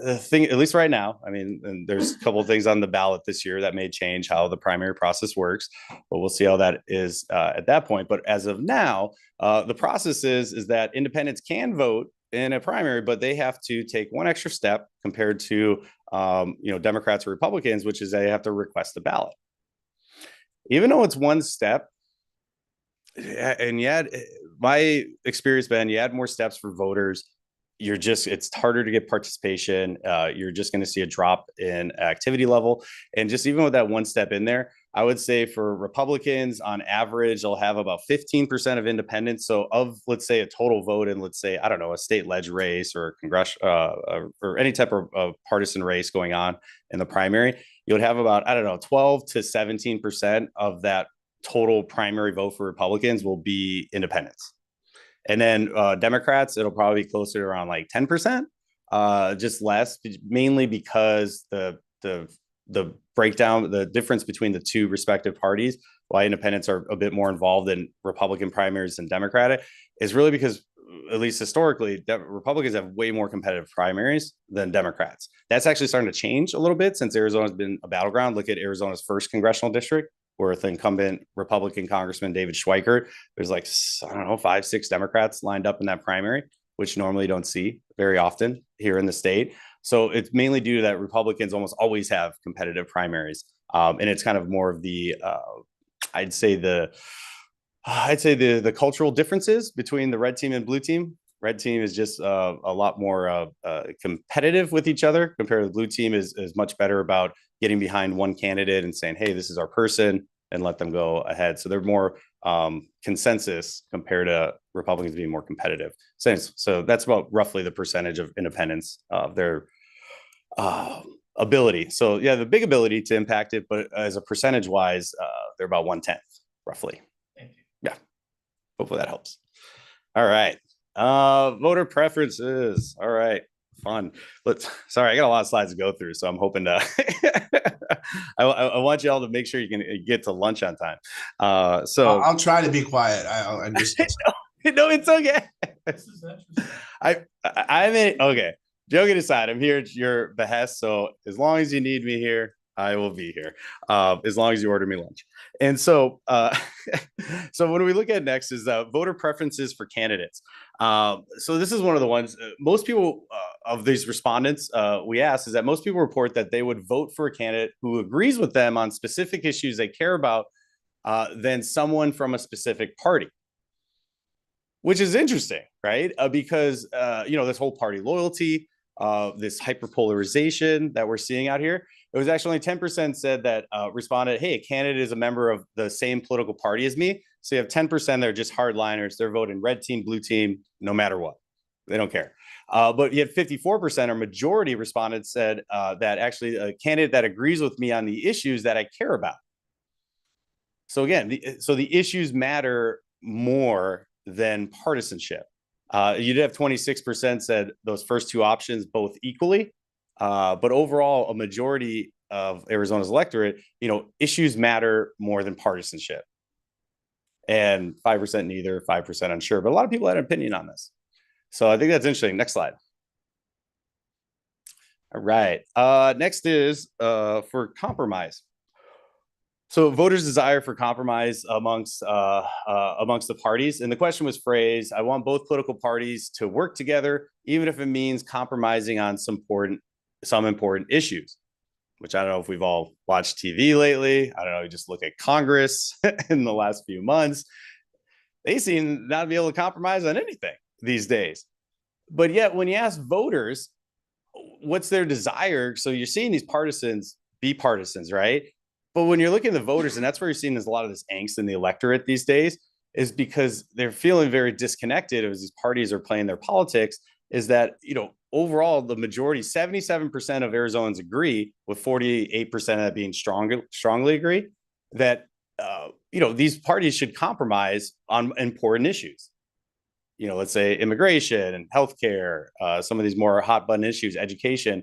The thing, at least right now, I mean, and there's a couple of things on the ballot this year that may change how the primary process works, but we'll see how that is at that point. But as of now, the process is that independents can vote in a primary, but they have to take one extra step compared to Democrats or Republicans, which is they have to request a ballot. Even though it's one step, and yet my experience, Ben, you add more steps for voters, it's harder to get participation. You're just going to see a drop in activity level. And just even with that one step in there, I would say for Republicans, on average, they'll have about 15% of independents. So of, let's say, a total vote in, let's say, I don't know, a state leg race or a congressional or any type of partisan race going on in the primary, you would have about, I don't know, 12 to 17% of that total primary vote for Republicans will be independents. And then Democrats, it'll probably be closer to around like 10%, just less, mainly because the breakdown, the difference between the two respective parties, why independents are a bit more involved in Republican primaries than Democratic, is really because, at least historically, Republicans have way more competitive primaries than Democrats. That's actually starting to change a little bit since Arizona's been a battleground. Look at Arizona's first congressional district, with incumbent Republican Congressman David Schweikert. There's like, I don't know, 5-6 Democrats lined up in that primary, which normally don't see very often here in the state. So it's mainly due to that Republicans almost always have competitive primaries. And it's kind of more of the, I'd say the cultural differences between the red team and blue team. Red team is just a lot more competitive with each other, compared to the blue team is much better about getting behind one candidate and saying, hey, this is our person, and let them go ahead. So they're more consensus compared to Republicans being more competitive. So that's about roughly the percentage of independents of their ability. So yeah, the big ability to impact it, but as a percentage wise, they're about 1/10 roughly. Thank you. Yeah. Hopefully that helps. All right. Voter preferences. All right. Fun. Sorry, I got a lot of slides to go through, so I'm hoping to I want you all to make sure you can get to lunch on time. So I'll try to be quiet. I just no, it's okay. I mean, okay. Joking aside, I'm here at your behest. So as long as you need me here, I will be here. As long as you order me lunch. And so, so what do we look at next is voter preferences for candidates. So this is one of the ones most people of these respondents we asked is that most people report that they would vote for a candidate who agrees with them on specific issues they care about than someone from a specific party. Which is interesting, right? Because, this whole party loyalty, this hyperpolarization that we're seeing out here, it was actually only 10% said that responded, hey, a candidate is a member of the same political party as me. So you have 10% that are just hardliners. They're voting red team, blue team, no matter what. They don't care. But yet 54% or majority responded said that actually a candidate that agrees with me on the issues that I care about. So again, the issues matter more than partisanship. You did have 26% said those first two options both equally, but overall, a majority of Arizona's electorate, issues matter more than partisanship. And 5% neither, 5% unsure, but a lot of people had an opinion on this. So I think that's interesting. Next slide. All right. Next is for compromise. So voters' desire for compromise amongst the parties. And the question was phrased, I want both political parties to work together, even if it means compromising on some important issues, which I don't know if we've all watched TV lately. I don't know, you just look at Congress in the last few months. They seem not to be able to compromise on anything these days. But yet when you ask voters, what's their desire? So you're seeing these partisans be partisans, right? But when you're looking at the voters, and that's where you're seeing there's a lot of this angst in the electorate these days, is because they're feeling very disconnected as these parties are playing their politics, is that, overall, the majority, 77% of Arizonans agree, with 48% of that being strongly agree that, these parties should compromise on important issues. Let's say immigration and healthcare, some of these more hot button issues, education.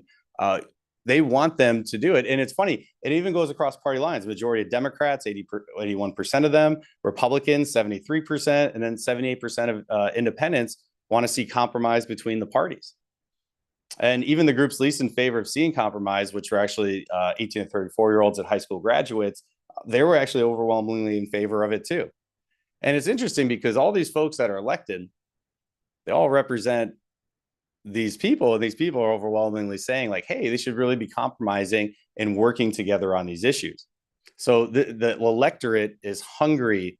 They want them to do it. And it's funny, it even goes across party lines. Majority of Democrats, 81% of them, Republicans, 73%, and then 78% of independents want to see compromise between the parties. And even the groups least in favor of seeing compromise, which were actually 18 to 34-year-olds and high school graduates, they were actually overwhelmingly in favor of it too. And it's interesting because all these folks that are elected, they all represent these people, and these people are overwhelmingly saying like, hey, they should really be compromising and working together on these issues. So the electorate is hungry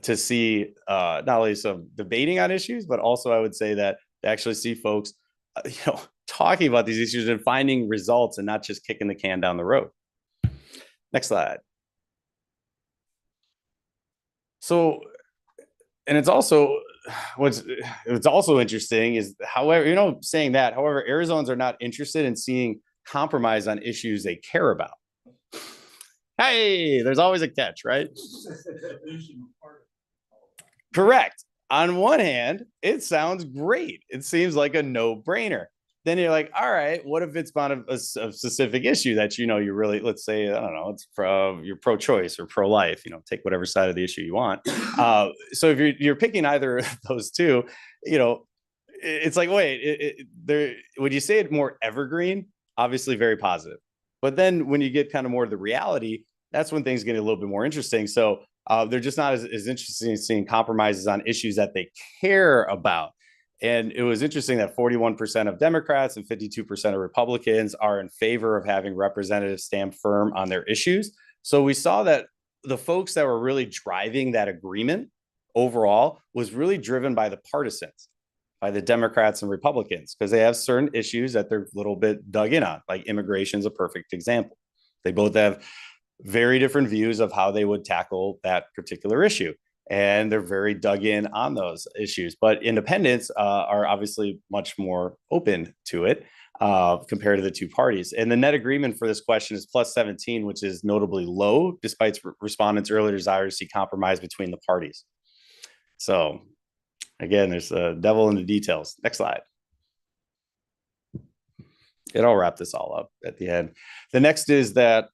to see not only some debating on issues, but also I would say that to actually see folks, talking about these issues and finding results and not just kicking the can down the road. Next slide. So, and it's also, what's also interesting is, however, saying that, however, Arizonans are not interested in seeing compromise on issues they care about. Hey, there's always a catch, right? Correct. On one hand, it sounds great. It seems like a no-brainer. Then you're like, all right, what if it's on a specific issue that you really, let's say, I don't know, it's you're pro-choice or pro-life, take whatever side of the issue you want. So if you're picking either of those two, it's like, wait, would you say it more evergreen? Obviously very positive. But then when you get kind of more to the reality, that's when things get a little bit more interesting. So they're just not as interested in seeing compromises on issues that they care about. And it was interesting that 41% of Democrats and 52% of Republicans are in favor of having representatives stand firm on their issues. So we saw that the folks that were really driving that agreement overall was really driven by the partisans, by the Democrats and Republicans, because they have certain issues that they're a little bit dug in on, like immigration is a perfect example. They both have very different views of how they would tackle that particular issue. And they're very dug in on those issues. But independents are obviously much more open to it compared to the two parties. And the net agreement for this question is plus 17, which is notably low, despite respondents' earlier desire to see compromise between the parties. So again, there's a devil in the details. Next slide. It'll wrap this all up at the end. The next is that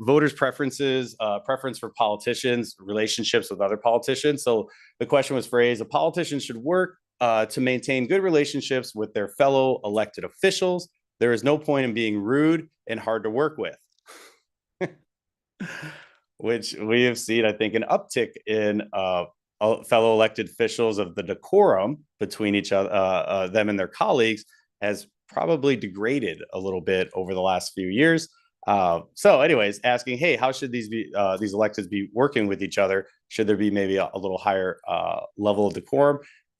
voters' preferences, preference for politicians, relationships with other politicians. So the question was phrased, a politician should work to maintain good relationships with their fellow elected officials. There is no point in being rude and hard to work with. Which we have seen, I think, an uptick in fellow elected officials of the decorum between each other, them and their colleagues has probably degraded a little bit over the last few years. So anyways, asking, hey, how should these electeds be working with each other? Should there be maybe a little higher level of decorum?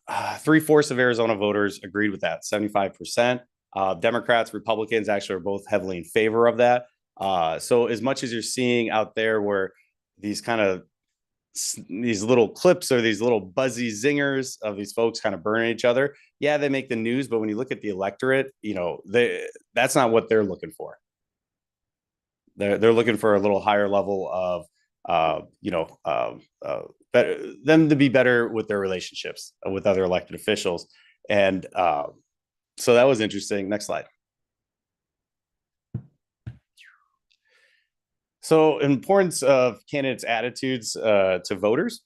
3/4 of Arizona voters agreed with that, 75%. Democrats, Republicans actually are both heavily in favor of that. So as much as you're seeing out there where these little clips or these little buzzy zingers of these folks kind of burning each other, yeah, they make the news, but when you look at the electorate, that's not what they're looking for. They're looking for a little higher level of them to be better with their relationships with other elected officials. And so that was interesting. Next slide. So importance of candidates' attitudes to voters.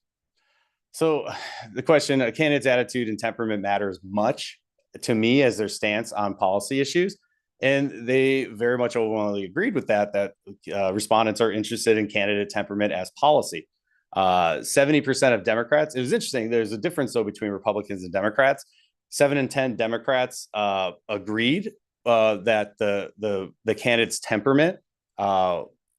So the question, a candidate's attitude and temperament matters much to me as their stance on policy issues. And they very much overwhelmingly agreed with that respondents are interested in candidate temperament as policy. 70% of Democrats, it was interesting, there's a difference though between Republicans and Democrats. 7 in 10 Democrats agreed that the candidate's temperament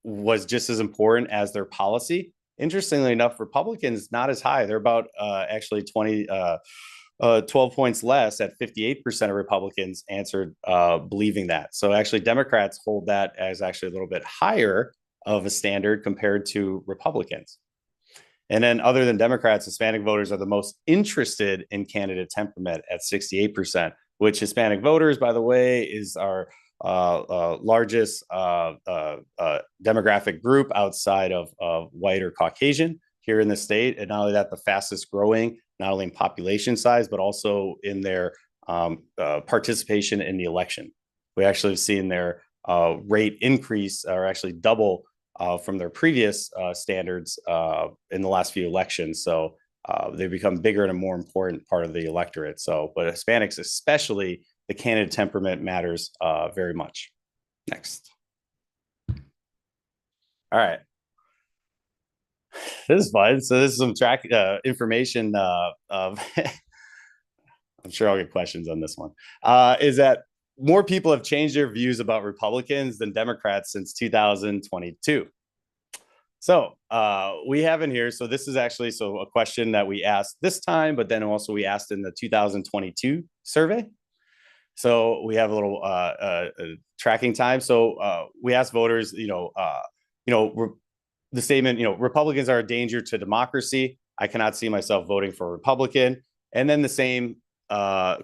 was just as important as their policy. Interestingly enough, Republicans not as high. They're about actually 12 points less. At 58% of Republicans answered believing that. So actually Democrats hold that as actually a little bit higher of a standard compared to Republicans. And then other than Democrats, Hispanic voters are the most interested in candidate temperament at 68%. which Hispanic voters, by the way, is our largest demographic group outside of white or Caucasian here in the state. And not only that, the fastest growing, not only in population size, but also in their participation in the election. We actually have seen their rate increase, or actually double from their previous standards in the last few elections. So they've become bigger and a more important part of the electorate. So, but Hispanics, especially, the candidate temperament matters very much. Next. All right. This is fun. So this is some track information of, I'm sure I'll get questions on this one, is that more people have changed their views about Republicans than Democrats since 2022. So we have in here, so this is actually a question that we asked this time, but then also we asked in the 2022 survey. So we have a little tracking time. So we asked voters, the statement, Republicans are a danger to democracy. I cannot see myself voting for a Republican. And then the same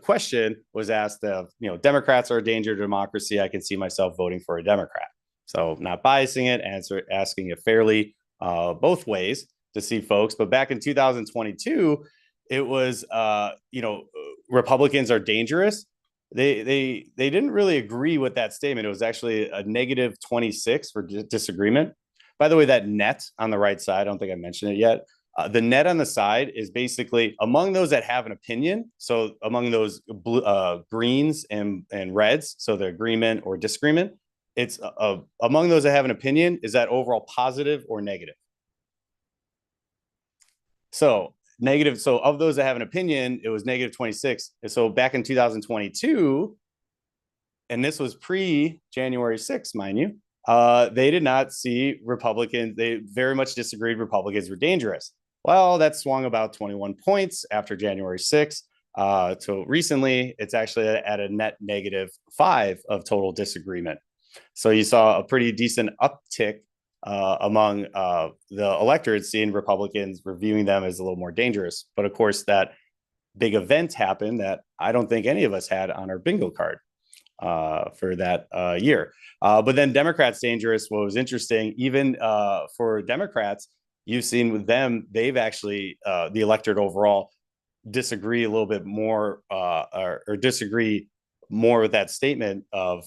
question was asked of, Democrats are a danger to democracy. I can see myself voting for a Democrat. So not biasing it, asking it fairly both ways to see folks. But back in 2022, it was, Republicans are dangerous. They didn't really agree with that statement. It was actually a negative 26 for disagreement. By the way, that net on the right side, I don't think I mentioned it yet. The net on the side is basically among those that have an opinion. So among those greens and reds, so the agreement or disagreement, it's among those that have an opinion, is that overall positive or negative? So negative. So of those that have an opinion, it was negative 26. And so back in 2022, and this was pre-January 6th, mind you, they did not see Republicans. They very much disagreed Republicans were dangerous. Well, that swung about 21 points after January 6th. So recently, it's actually at a net negative 5 of total disagreement. So you saw a pretty decent uptick among the electorate, seeing Republicans, reviewing them as a little more dangerous. But of course, that big event happened that I don't think any of us had on our bingo card for that year. But then Democrats dangerous. What was interesting, even for Democrats, you've seen with them, they've actually, the electorate overall, disagree a little bit more or disagree more with that statement of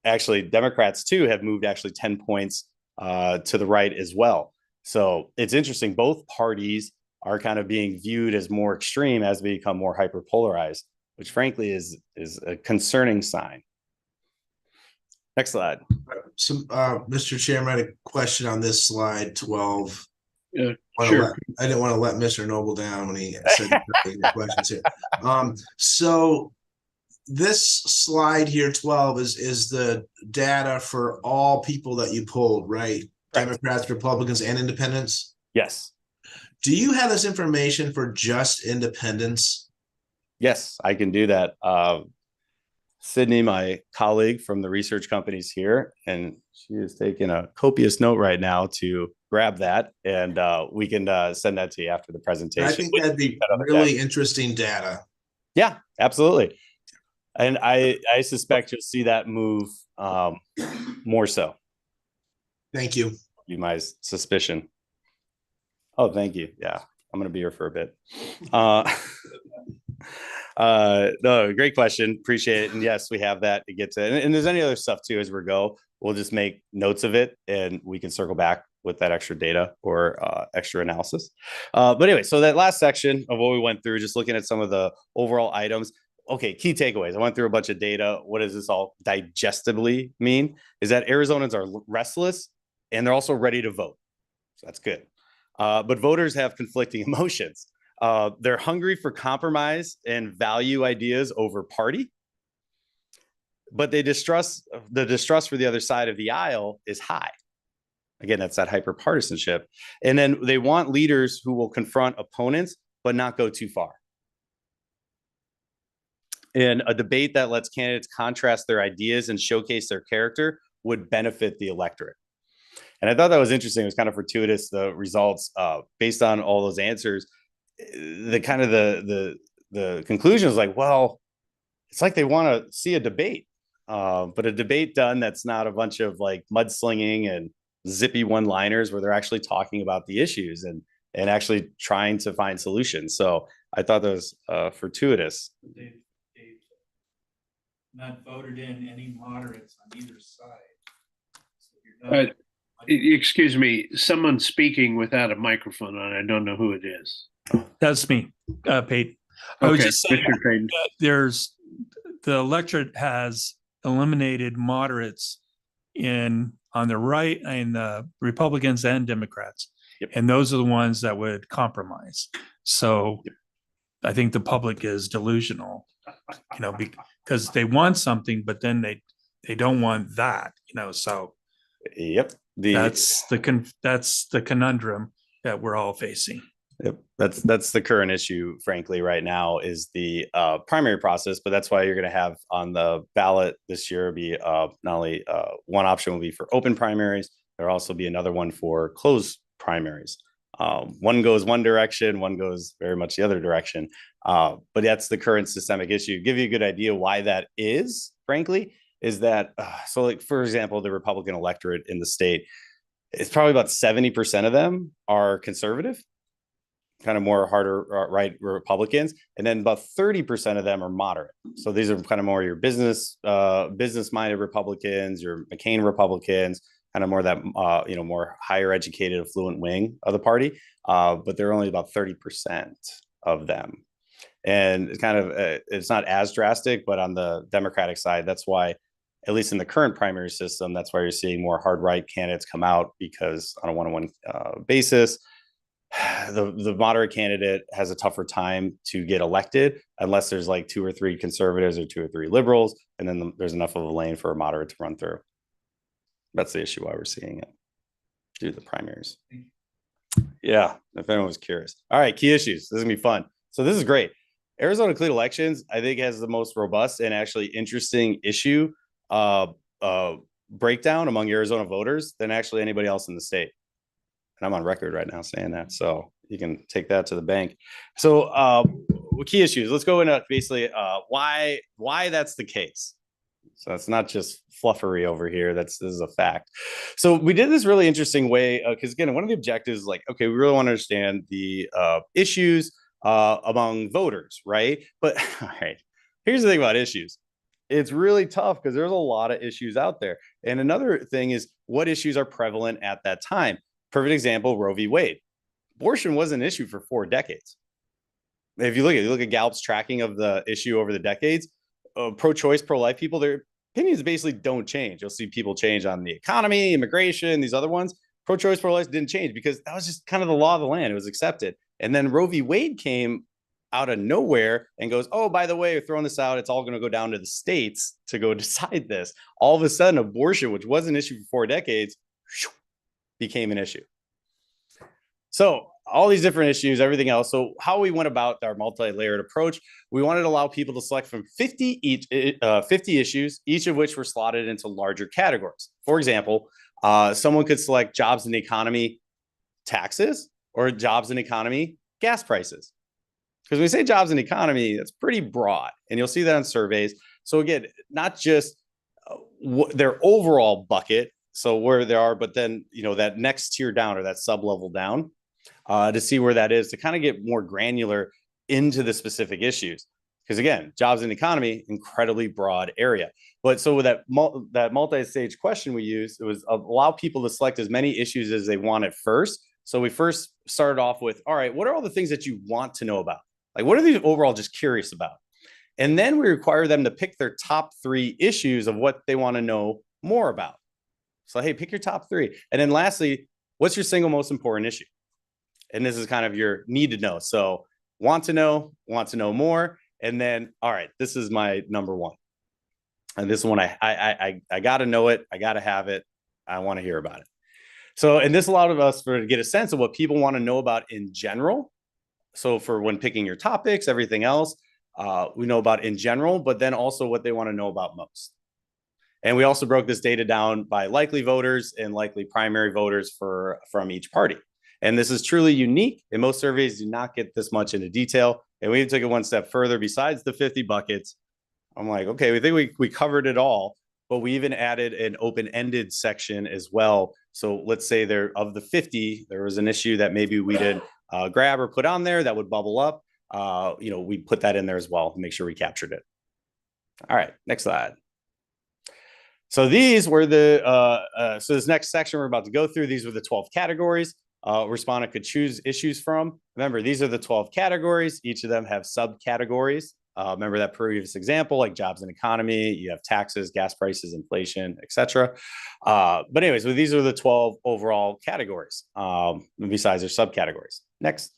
actually Democrats too have moved actually 10 points to the right as well. So it's interesting. Both parties are kind of being viewed as more extreme as they become more hyperpolarized, which frankly is a concerning sign. Next slide. So, Mr. Chairman, I had a question on this slide 12. Yeah, sure. I didn't want to let Mr. Noble down when he said questions here. So this slide here, 12, is the data for all people that you pulled, right? Democrats, Republicans, and independents? Yes. Do you have this information for just independents? Yes, I can do that. Sydney, my colleague from the research companies here, and she is taking a copious note right now to grab that, and we can send that to you after the presentation. I think that'd be really interesting data. Yeah, absolutely. And I suspect you'll see that move more so. Thank you. Be my suspicion. Oh, thank you. Yeah, I'm going to be here for a bit. No, great question. Appreciate it. And yes, we have that to get to. And there's any other stuff too as we go. We'll just make notes of it and we can circle back with that extra data or extra analysis. But anyway, so that last section of what we went through, just looking at some of the overall items. Okay, key takeaways. I went through a bunch of data. What does this all digestibly mean? Is that Arizonans are restless and they're also ready to vote. So that's good. But voters have conflicting emotions. They're hungry for compromise and value ideas over party. But the distrust for the other side of the aisle is high. Again, that's that hyperpartisanship. And then they want leaders who will confront opponents, but not go too far. And a debate that lets candidates contrast their ideas and showcase their character would benefit the electorate. And I thought that was interesting. It was kind of fortuitous, the results based on all those answers. The conclusion was like, well, it's like they want to see a debate, but a debate done that's not a bunch of like mudslinging and zippy one-liners, where they're actually talking about the issues and actually trying to find solutions. So I thought that was fortuitous. They've not voted in any moderates on either side. So you're not- Excuse me, someone speaking without a microphone on. I don't know who it is. That's me, Pete. I was Okay, just saying Mr. Payton. that the electorate has eliminated moderates on the right, and the Republicans and Democrats. Yep. And those are the ones that would compromise. So I think the public is delusional, because they want something, but then they don't want that, so Yep. that's the conundrum that we're all facing. Yep. That's the current issue, frankly, right now, is the primary process. But that's why you're going to have on the ballot this year be not only one option will be for open primaries, there'll also be another one for closed primaries. One goes one direction, one goes very much the other direction. But that's the current systemic issue. Give you a good idea why that is, frankly, is that so like, for example, the Republican electorate in the state, it's probably about 70% of them are conservative, kind of more harder right Republicans, and then about 30% of them are moderate. So these are kind of more your business minded Republicans, your McCain Republicans, kind of more that more higher educated, affluent wing of the party. But they're only about 30% of them, and it's kind of it's not as drastic. But on the Democratic side, that's why, at least in the current primary system, that's why you're seeing more hard right candidates come out, because on a one-on-one basis, the moderate candidate has a tougher time to get elected unless there's like 2 or 3 conservatives or 2 or 3 liberals, and then there's enough of a lane for a moderate to run through. That's the issue why we're seeing it through the primaries. Yeah, if anyone was curious. All right, key issues. This is gonna be fun. So this is great. Arizona clean elections, I think, has the most robust and actually interesting issue breakdown among Arizona voters than actually anybody else in the state. And I'm on record right now saying that, so you can take that to the bank. So key issues. Let's go into basically why that's the case. So it's not just fluffery over here. This is a fact. So we did this really interesting way, because again, one of the objectives is like, okay, we really want to understand the issues among voters, right? But all right, here's the thing about issues. It's really tough because there's a lot of issues out there. And another thing is what issues are prevalent at that time. Perfect example, Roe v. Wade. Abortion was an issue for 4 decades. If you look at Gallup's tracking of the issue over the decades, pro-choice, pro-life people, their opinions basically don't change. You'll see people change on the economy, immigration, these other ones. Pro-choice, pro-life didn't change because that was just kind of the law of the land. It was accepted. And then Roe v. Wade came out of nowhere and goes, oh, by the way, we're throwing this out. It's all going to go down to the states to go decide this. All of a sudden, abortion, which was an issue for 4 decades, became an issue. So all these different issues, everything else. So how we went about our multi-layered approach, we wanted to allow people to select from 50 issues, each of which were slotted into larger categories. For example, someone could select jobs in the economy, taxes, or jobs in the economy, gas prices. Because when we say jobs in the economy, that's pretty broad, and you'll see that on surveys. So again, not just their overall bucket, so where they are, but then that next tier down or that sub level down to see where that is, to kind of get more granular into the specific issues. Because again, jobs in the economy, incredibly broad area. But so with that multi-stage question we used, it was allow people to select as many issues as they want at first. So we first started off with, all right, what are all the things that you want to know about? Like, what are they overall just curious about? And then we require them to pick their top 3 issues of what they want to know more about. So, hey, pick your top 3. And then lastly, what's your single most important issue? And this is kind of your need to know. So want to know more. And then, all right, this is my number 1. And this one, I got to know it. I got to have it. I want to hear about it. So, and this allowed us to get a sense of what people want to know about in general. So for when picking your topics, everything else, we know about in general, but then also what they want to know about most. And we also broke this data down by likely voters and likely primary voters from each party. And this is truly unique. And most surveys do not get this much into detail. And we took it one step further. Besides the 50 buckets, I'm like, okay, we think we covered it all, but we even added an open-ended section as well. So let's say of the 50, there was an issue that maybe we didn't grab or put on there that would bubble up. We put that in there as well to make sure we captured it. All right, next slide. So these were so this next section we're about to go through, these were the 12 categories respondent could choose issues from. Remember, these are the 12 categories. Each of them have subcategories. Remember that previous example, like jobs and economy, you have taxes, gas prices, inflation, etc. But anyways, so these are the 12 overall categories besides their subcategories. Next.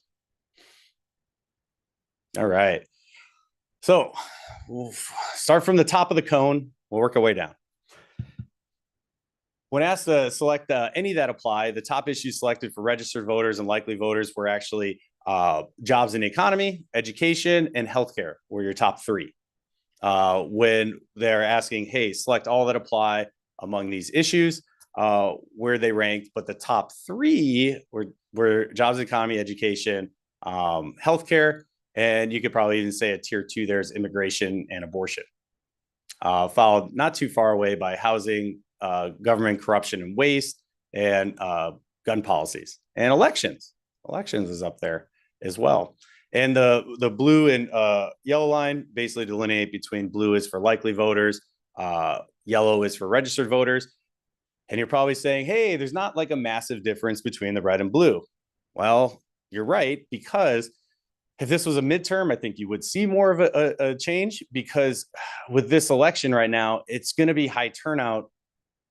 All right. So we'll start from the top of the cone. We'll work our way down. When asked to select any that apply, the top issues selected for registered voters and likely voters were actually jobs in the economy, education, and healthcare were your top three. When they're asking, hey, select all that apply among these issues, where they ranked, but the top three were jobs, economy, education, healthcare, and you could probably even say a tier 2 there's immigration and abortion. Followed not too far away by housing, government corruption and waste, and gun policies, and elections. Elections is up there as well. And the blue and yellow line basically delineate between blue is for likely voters, yellow is for registered voters. And you're probably saying, hey, there's not like a massive difference between the red and blue. Well, you're right, because if this was a midterm, I think you would see more of a change, because with this election right now, it's going to be high turnout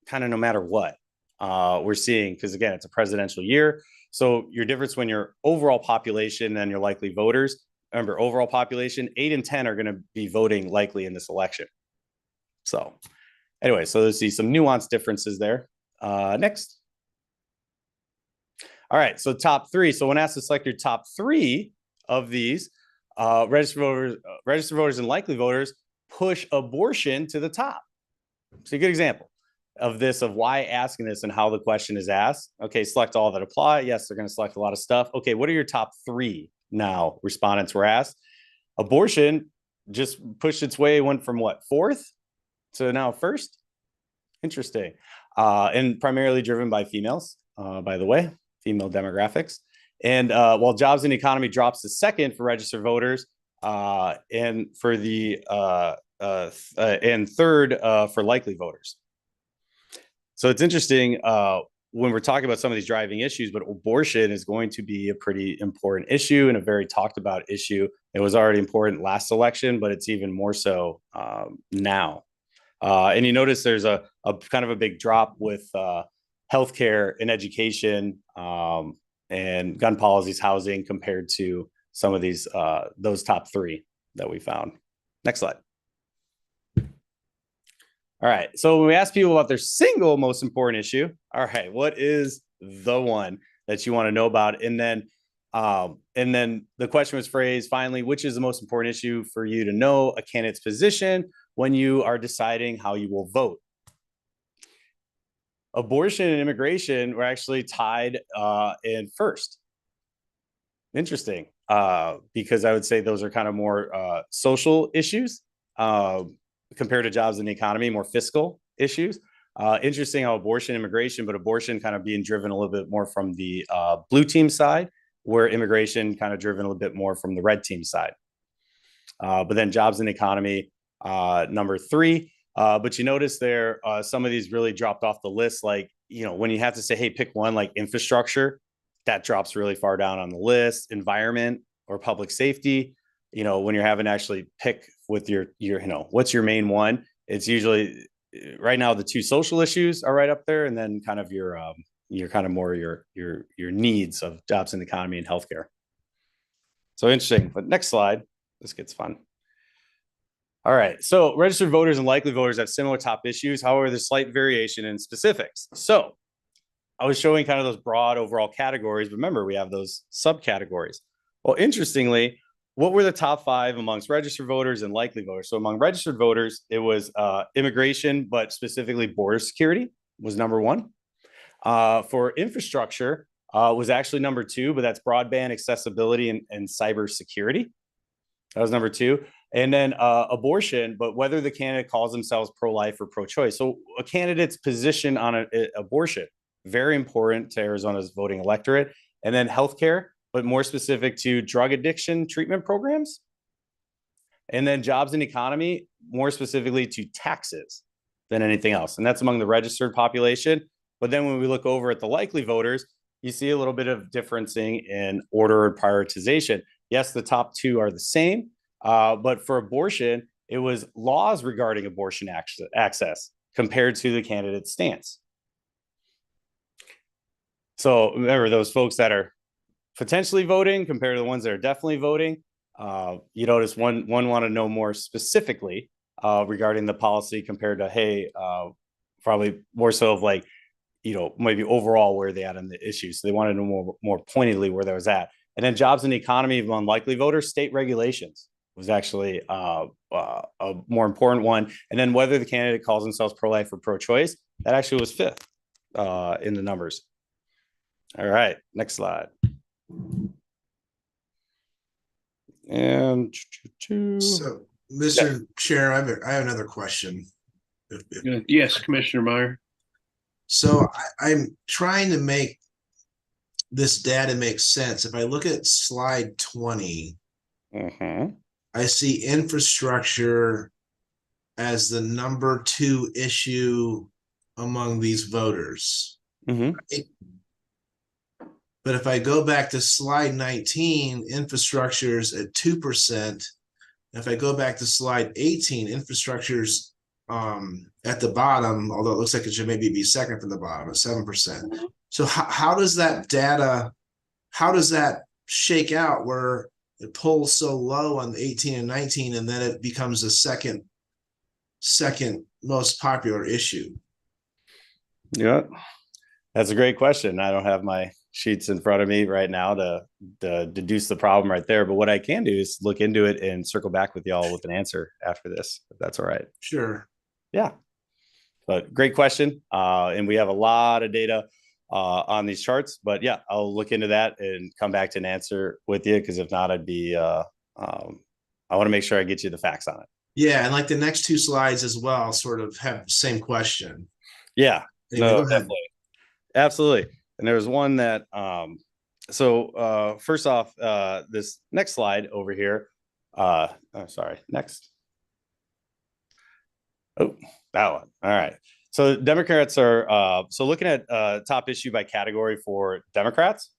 kind of no matter what we're seeing, because again, it's a presidential year. So your difference when your overall population and your likely voters, remember, overall population, 8 and 10 are going to be voting likely in this election. So anyway, so let's see some nuanced differences there. Next. All right, so top three. So when asked to select your top three of these, registered voters and likely voters push abortion to the top. So a good example of this, of why asking this and how the question is asked. Okay, select all that apply. Yes, they're going to select a lot of stuff. Okay, what are your top three now? Respondents were asked. Abortion just pushed its way, went from what, 4th to now 1st? Interesting. And primarily driven by females, by the way, female demographics. And while jobs and economy drops to 2nd for registered voters, and for the and 3rd for likely voters. So it's interesting when we're talking about some of these driving issues, but abortion is going to be a pretty important issue and a very talked about issue. It was already important last election, but it's even more so now. And you notice there's a kind of a big drop with healthcare and education and gun policies, housing, compared to some of these those top three that we found. Next slide. All right, so when we ask people about their single most important issue, all right, what is the one that you want to know about? And then the question was phrased, finally, which is the most important issue for you to know a candidate's position when you are deciding how you will vote? Abortion and immigration were actually tied in first. Interesting, because I would say those are kind of more social issues compared to jobs in the economy, more fiscal issues. Interesting how abortion, immigration, but abortion kind of being driven a little bit more from the blue team side, where immigration kind of driven a little bit more from the red team side. But then jobs in the economy, number 3. But you notice there, some of these really dropped off the list. Like, when you have to say, hey, pick one, like infrastructure, that drops really far down on the list. Environment or public safety, when you're having to actually pick with your what's your main one, it's usually right now the 2 social issues are right up there, and then kind of your kind of more your needs of jobs in the economy and healthcare. So interesting. But next slide, this gets fun. All right, so registered voters and likely voters have similar top issues. However, there's slight variation in specifics. So I was showing kind of those broad overall categories. Remember, we have those subcategories. Well, interestingly, what were the top 5 amongst registered voters and likely voters? So among registered voters, it was immigration, but specifically border security was number 1. For infrastructure was actually number 2, but that's broadband accessibility and cybersecurity. That was number 2. And then abortion, but whether the candidate calls themselves pro-life or pro-choice. So a candidate's position on abortion, very important to Arizona's voting electorate. And then healthcare, but more specific to drug addiction treatment programs. And then jobs and economy, more specifically to taxes than anything else. And that's among the registered population. But then when we look over at the likely voters, you see a little bit of differencing in order and prioritization. Yes, the top two are the same. But for abortion, it was laws regarding abortion access compared to the candidate's stance. So remember, those folks that are potentially voting compared to the ones that are definitely voting, you notice one want to know more specifically regarding the policy compared to, hey, probably more so of like, maybe overall where they at on the issue. So they wanted to know more pointedly where that was at. And then jobs and the economy of unlikely voters, state regulations was actually a more important one. And then whether the candidate calls themselves pro-life or pro-choice, that actually was fifth in the numbers. All right, next slide. And so, Mr. Chair, I have another question. Yes, Commissioner Meyer. So I'm trying to make this data make sense. If I look at slide 20, I see infrastructure as the number 2 issue among these voters. But if I go back to slide 19, infrastructure's at 2%. If I go back to slide 18, infrastructure's at the bottom, although it looks like it should maybe be second from the bottom at 7%. So how does that data, how does that shake out where it pulls so low on the 18 and 19 and then it becomes the second most popular issue? Yeah, that's a great question. I don't have my sheets in front of me right now to deduce the problem right there. But what I can do is look into it and circle back with y'all with an answer after this, if that's all right. Sure. Yeah. But great question. And we have a lot of data on these charts. But yeah, I'll look into that and come back to an answer with you. Because if not, I'd be, I want to make sure I get you the facts on it. Yeah. And like the next 2 slides as well sort of have the same question. Yeah. Anyway, no, definitely. Absolutely. And there was one that, so first off, this next slide over here, sorry, next. Oh, that one. All right. So Democrats are, so looking at top issue by category for Democrats,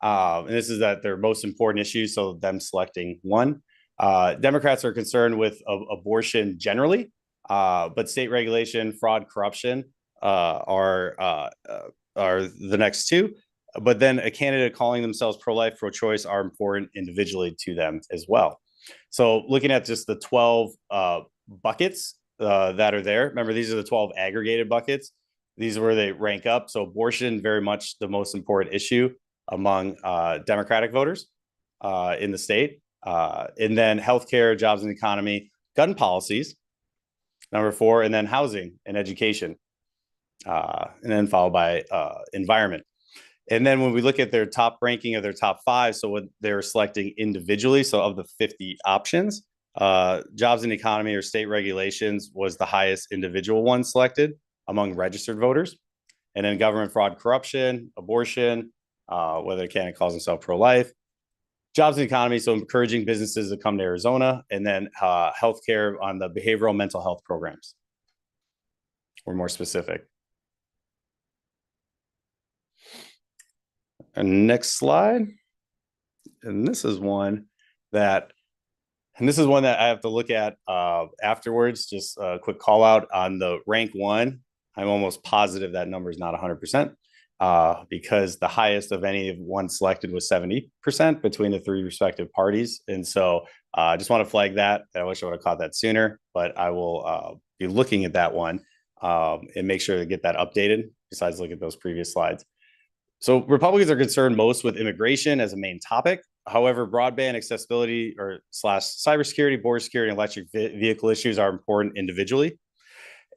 and this is that their most important issues, so them selecting one. Democrats are concerned with abortion generally, but state regulation, fraud, corruption are the next 2, but then a candidate calling themselves pro-life, pro-choice are important individually to them as well. So looking at just the 12 buckets that are there, remember these are the 12 aggregated buckets. These are where they rank up. So abortion, very much the most important issue among Democratic voters in the state. And then healthcare, jobs and economy, gun policies, number 4, and then housing and education. And then followed by environment. And then when we look at their top ranking of their top 5, so what they're selecting individually, so of the 50 options, jobs and economy or state regulations was the highest individual one selected among registered voters. And then government fraud, corruption, abortion, whether a candidate calls himself pro-life, jobs and economy, so encouraging businesses to come to Arizona, and then healthcare on the behavioral mental health programs. Or more specific. And next slide. And this is one that I have to look at afterwards. Just a quick call out on the rank 1. I'm almost positive that number is not 100% because the highest of any one selected was 70% between the 3 respective parties. And so I just want to flag that. I wish I would have caught that sooner, but I will be looking at that one and make sure to get that updated besides look at those previous slides. So Republicans are concerned most with immigration as a main topic. However, broadband accessibility or / cybersecurity, border security, and electric vehicle issues are important individually.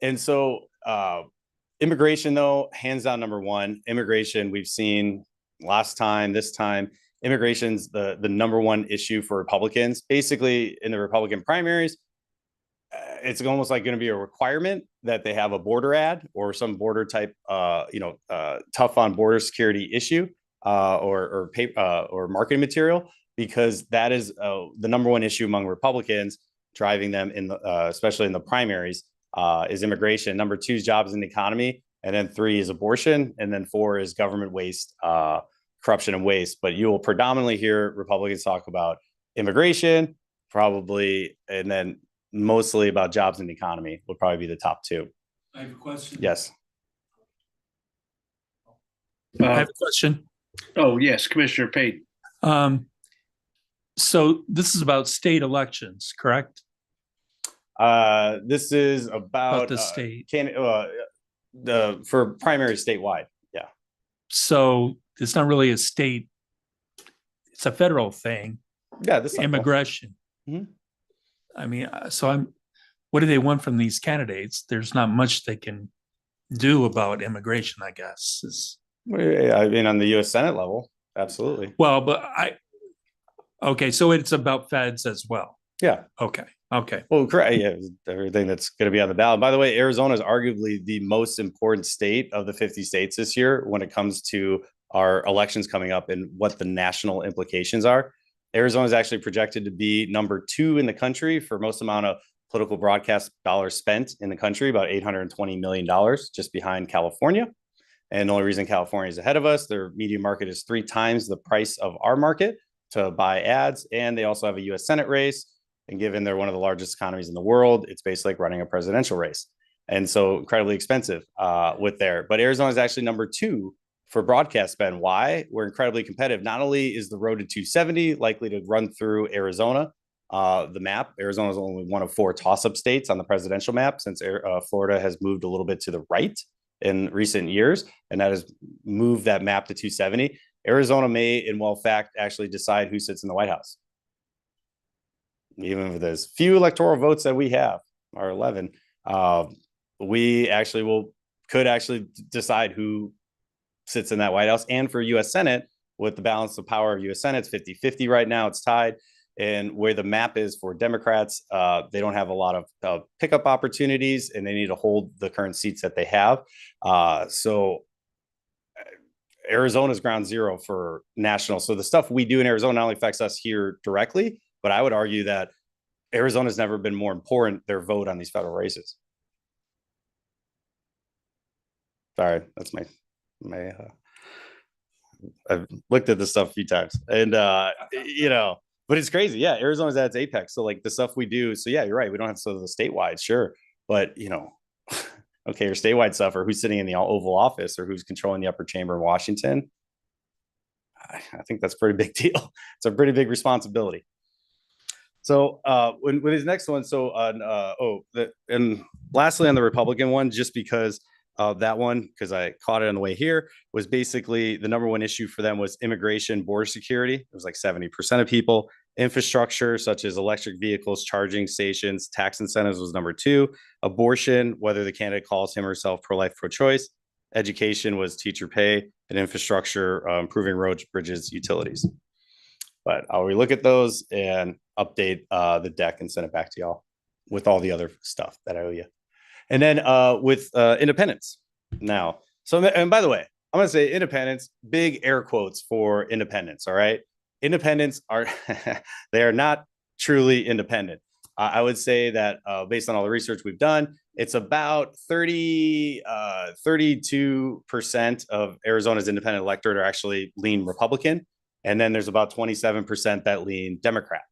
And so immigration, though, hands down number 1. Immigration, we've seen last time, this time, immigration's the number one issue for Republicans. Basically, in the Republican primaries, it's almost like going to be a requirement that they have a border ad or some border type, tough on border security issue or marketing material, because that is the number one issue among Republicans, driving them in the especially in the primaries, is immigration. Number 2 is jobs and the economy, and then 3 is abortion, and then 4 is government waste, corruption and waste. But you will predominantly hear Republicans talk about immigration, probably, and then mostly about jobs and the economy will probably be the top 2. I have a question. Yes. I have a question. Oh, yes, Commissioner Payton. So this is about state elections, correct? This is about the state. For primary statewide. Yeah. So it's not really a state, it's a federal thing. Yeah, this immigration. Mhm. I mean, what do they want from these candidates? There's not much they can do about immigration, I guess. I mean, on the U.S. Senate level, absolutely. Well, but okay, so it's about feds as well. Yeah. Okay. Well, correct. Yeah, everything that's going to be on the ballot. By the way, Arizona is arguably the most important state of the 50 states this year when it comes to our elections coming up and what the national implications are. Arizona is actually projected to be number 2 in the country for most amount of political broadcast dollars spent in the country, about $820 million, just behind California. And the only reason California is ahead of us, their media market is 3 times the price of our market to buy ads. And they also have a U.S. Senate race. And given they're one of the largest economies in the world, it's basically like running a presidential race. And so incredibly expensive with there. But Arizona is actually number 2 for broadcast spend. Why? We're incredibly competitive. Not only is the road to 270 likely to run through Arizona, the map, Arizona is only one of 4 toss-up states on the presidential map, since Florida has moved a little bit to the right in recent years, and that has moved that map to 270. Arizona may, in fact, actually decide who sits in the White House. Even with as few electoral votes that we have, or 11, we actually could actually decide who sits in that White House. And for U.S. Senate, with the balance of power of U.S. Senate, it's 50-50 right now. It's tied. And where the map is for Democrats, they don't have a lot of pickup opportunities, and they need to hold the current seats that they have. So Arizona's ground zero for national. So the stuff we do in Arizona not only affects us here directly, but I would argue that Arizona's never been more important, their vote on these federal races. Sorry, that's my I've looked at this stuff a few times, and but it's crazy. Yeah, Arizona's at its apex. So like the stuff we do. So yeah, you're right. We don't have to the statewide, sure, but okay, your statewide stuff, or who's sitting in the Oval Office, or who's controlling the upper chamber in Washington. I think that's a pretty big deal. It's a pretty big responsibility. So with his next one, and lastly on the Republican one, just because of that one, because I caught it on the way here, was basically the number one issue for them was immigration, border security. It was like 70% of people. Infrastructure, such as electric vehicles, charging stations, tax incentives was number 2. Abortion, whether the candidate calls him or herself pro-life, pro-choice. Education was teacher pay, and infrastructure, improving roads, bridges, utilities. But I'll relook at those and update the deck and send it back to y'all with all the other stuff that I owe you. And then with independence now. So, and by the way, I'm going to say independence, big air quotes for independence. All right. Independents are, they are not truly independent. I would say that based on all the research we've done, it's about 32% of Arizona's independent electorate are actually lean Republican. And then there's about 27% that lean Democrat.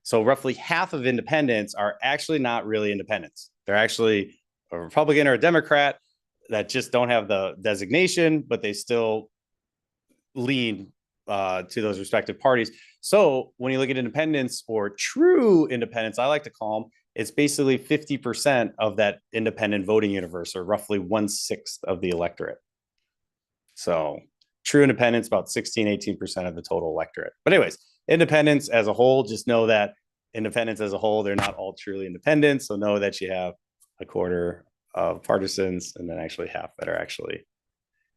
So roughly half of independents are actually not really independents. They're actually a Republican or a Democrat that just don't have the designation, but they still lean to those respective parties. So when you look at independents, or true independents, I like to call them, it's basically 50% of that independent voting universe, or roughly 1/6 of the electorate. So true independents, about 16-18% of the total electorate. But anyways, independents as a whole, just know that independents as a whole, they're not all truly independent. So know that you have a quarter of partisans, and then actually half that are actually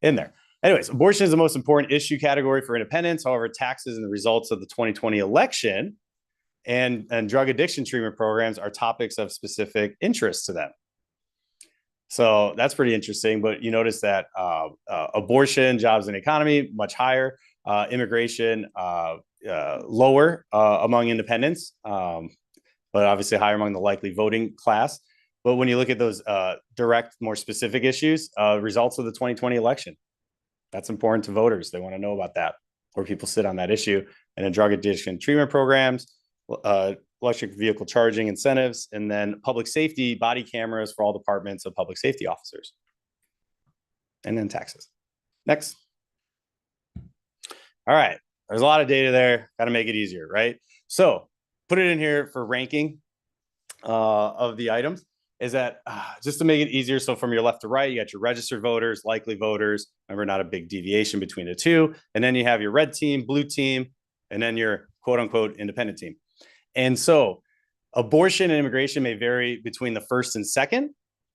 in there. Anyways, abortion is the most important issue category for independents. However, taxes and the results of the 2020 election and drug addiction treatment programs are topics of specific interest to them. So that's pretty interesting. But you notice that abortion, jobs and economy, much higher. Immigration, lower among independents, but obviously higher among the likely voting class. But when you look at those direct, more specific issues, results of the 2020 election, that's important to voters. They want to know about that, where people sit on that issue. And then drug addiction treatment programs, electric vehicle charging incentives, and then public safety body cameras for all departments of public safety officers. And then taxes. Next. All right. There's a lot of data there. Got to make it easier, right? So put it in here for ranking of the items. Is that just to make it easier? So from your left to right, you got your registered voters, likely voters. Remember, not a big deviation between the two. And then you have your red team, blue team, and then your quote unquote independent team. And so abortion and immigration may vary between the first and second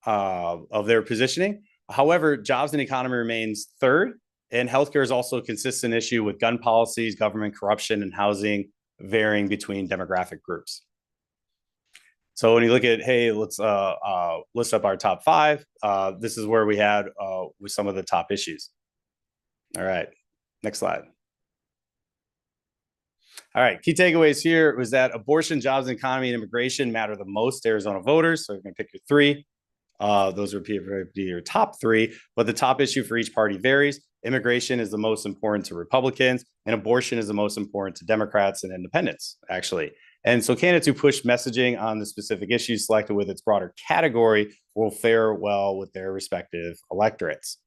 of their positioning. However, jobs and economy remains third. And healthcare is also a consistent issue with gun policies, government corruption, and housing varying between demographic groups. So when you look at, hey, let's list up our top 5. This is where we had with some of the top issues. All right, next slide. All right, key takeaways here was that abortion, jobs, and economy, and immigration matter the most to Arizona voters. So you're going to pick your 3. Those would be your top 3, but the top issue for each party varies. Immigration is the most important to Republicans, and abortion is the most important to Democrats and independents, actually. And so candidates who push messaging on the specific issues selected with its broader category will fare well with their respective electorates.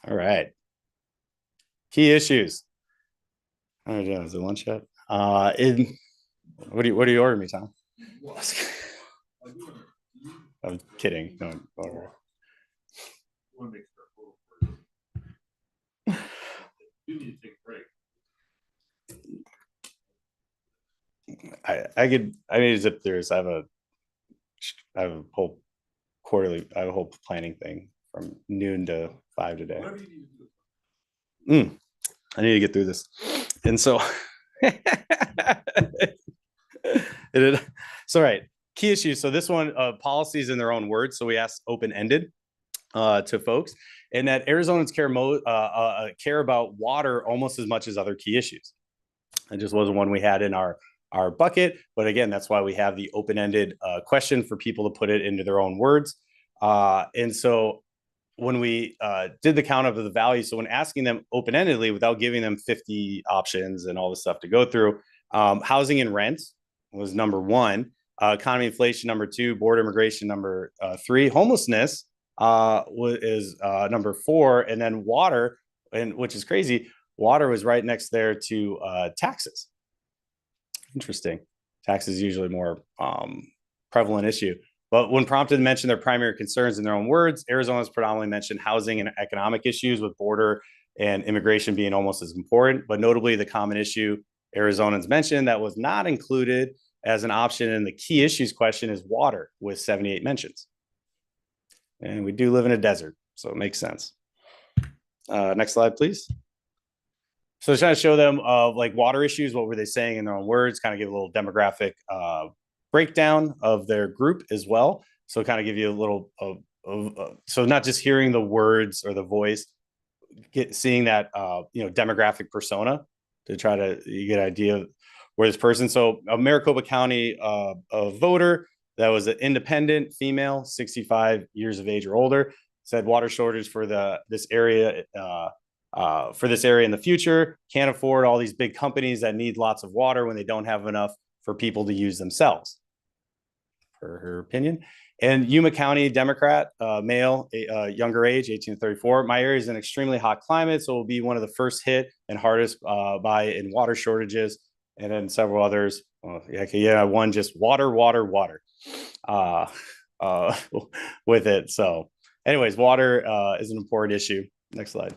All right. Key issues. I don't know, is it lunch yet? What do you order me, Tom? I'm kidding. No, over. You need to take a break. I need to zip through this. I have a whole planning thing from noon to 5 today. I need to get through this. And so so right. Key issues. So this one, policies in their own words. So we asked open-ended to folks, and that Arizonans care about water almost as much as other key issues. It just wasn't one we had in our bucket, but again, that's why we have the open-ended question for people to put it into their own words. And so when we did the count of the value, so when asking them open-endedly without giving them 50 options and all this stuff to go through, housing and rent was number 1. Economy, inflation, number 2, border immigration, number 3, homelessness is number 4, and then water, and which is crazy, water was right next there to taxes. Interesting. Taxes usually more prevalent issue, but when prompted to mention their primary concerns in their own words, Arizona's predominantly mentioned housing and economic issues, with border and immigration being almost as important. But notably, the common issue Arizonans mentioned that was not included as an option in the key issues question is water, with 78 mentions. And we do live in a desert, so it makes sense. Next slide, please. So I was trying to show them like water issues, what were they saying in their own words, kind of give a little demographic breakdown of their group as well. So kind of give you a little so not just hearing the words or the voice, seeing that demographic persona to try to get an idea of where this person. So a Maricopa County a voter that was an independent female, 65 years of age or older, said water shortage for this area in the future, can't afford all these big companies that need lots of water when they don't have enough for people to use themselves, for her opinion. And Yuma County Democrat, male, younger age, 18 to 34. My area is an extremely hot climate, so it will be one of the first hit and hardest in water shortages. And then several others. One just water with it. So anyways, water is an important issue. Next slide.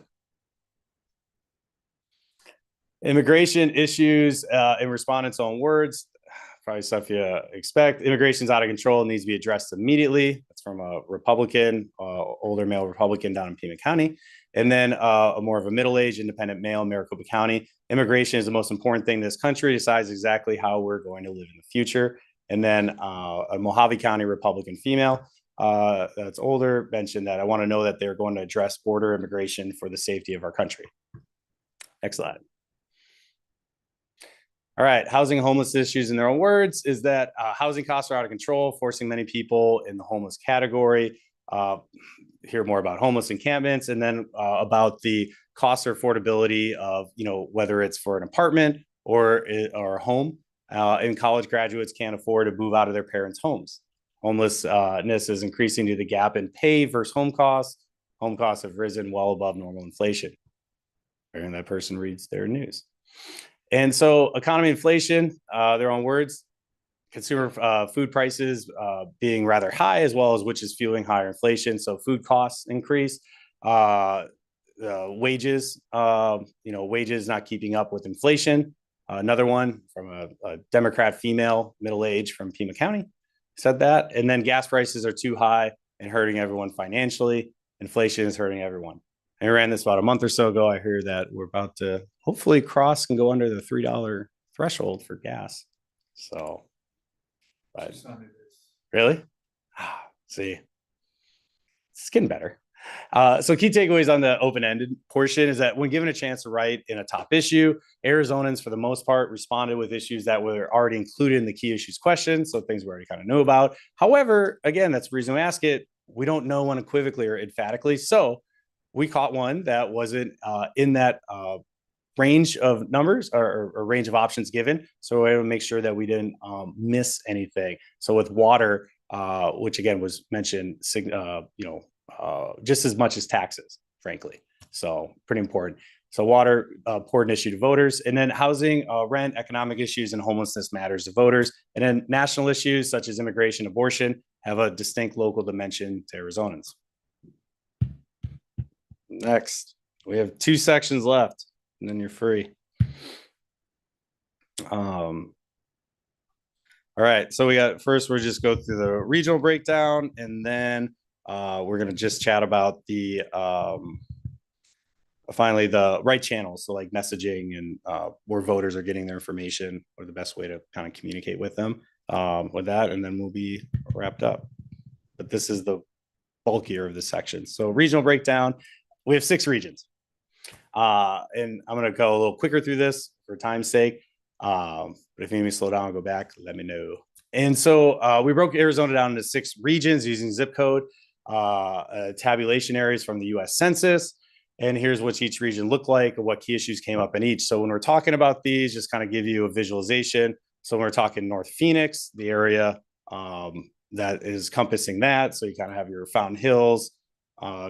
Immigration issues in respondents' own words. probably stuff you expect. Immigration's out of control and needs to be addressed immediately. That's from a Republican, older male Republican down in Pima County. And then a more of a middle-aged independent male in Maricopa County. Immigration is the most important thing in this country, decides exactly how we're going to live in the future. And then a Mojave County Republican female that's older mentioned that I want to know that they're going to address border immigration for the safety of our country. Next slide. All right, housing and homeless issues in their own words is that housing costs are out of control, forcing many people in the homeless category. Hear more about homeless encampments, and then about the cost or affordability of, whether it's for an apartment or a home. And college graduates can't afford to move out of their parents' homes. Homelessness is increasing due to the gap in pay versus home costs. Home costs have risen well above normal inflation. And that person reads their news. And so economy inflation, their own words, consumer food prices being rather high, as well as which is fueling higher inflation. So food costs increase, wages, wages not keeping up with inflation. Another one from a Democrat female, middle-aged from Pima County said that. And then gas prices are too high and hurting everyone financially. Inflation is hurting everyone. I ran this about a month or so ago. I hear that we're about to hopefully cross and go under the $3 threshold for gas. So, but really? See, it's getting better. So key takeaways on the open-ended portion is that when given a chance to write in a top issue, Arizonans, for the most part, responded with issues that were already included in the key issues question. So things we already kind of knew about. However, again, that's the reason we ask it. We don't know unequivocally or emphatically. So we caught one that wasn't in that range of numbers or range of options given. So we had to make sure that we didn't miss anything. So with water, which again was mentioned, just as much as taxes, frankly. So pretty important. So water, important issue to voters. And then housing, rent, economic issues, and homelessness matters to voters. And then national issues such as immigration, abortion have a distinct local dimension to Arizonans. Next, we have 2 sections left, and then you're free. All right, so we got, first we'll just go through the regional breakdown, and then we're going to just chat about the finally the right channels, so like messaging and where voters are getting their information, or the best way to kind of communicate with them with that, and then we'll be wrapped up. But this is the bulkier of the section. So regional breakdown, we have 6 regions, and I'm going to go a little quicker through this for time's sake. But if you need me to slow down, I'll go back, let me know. And so we broke Arizona down into 6 regions using zip code tabulation areas from the US Census. And here's what each region looked like and what key issues came up in each. So when we're talking about these, just kind of give you a visualization. So when we're talking North Phoenix, the area that is encompassing that. So you kind of have your Fountain Hills,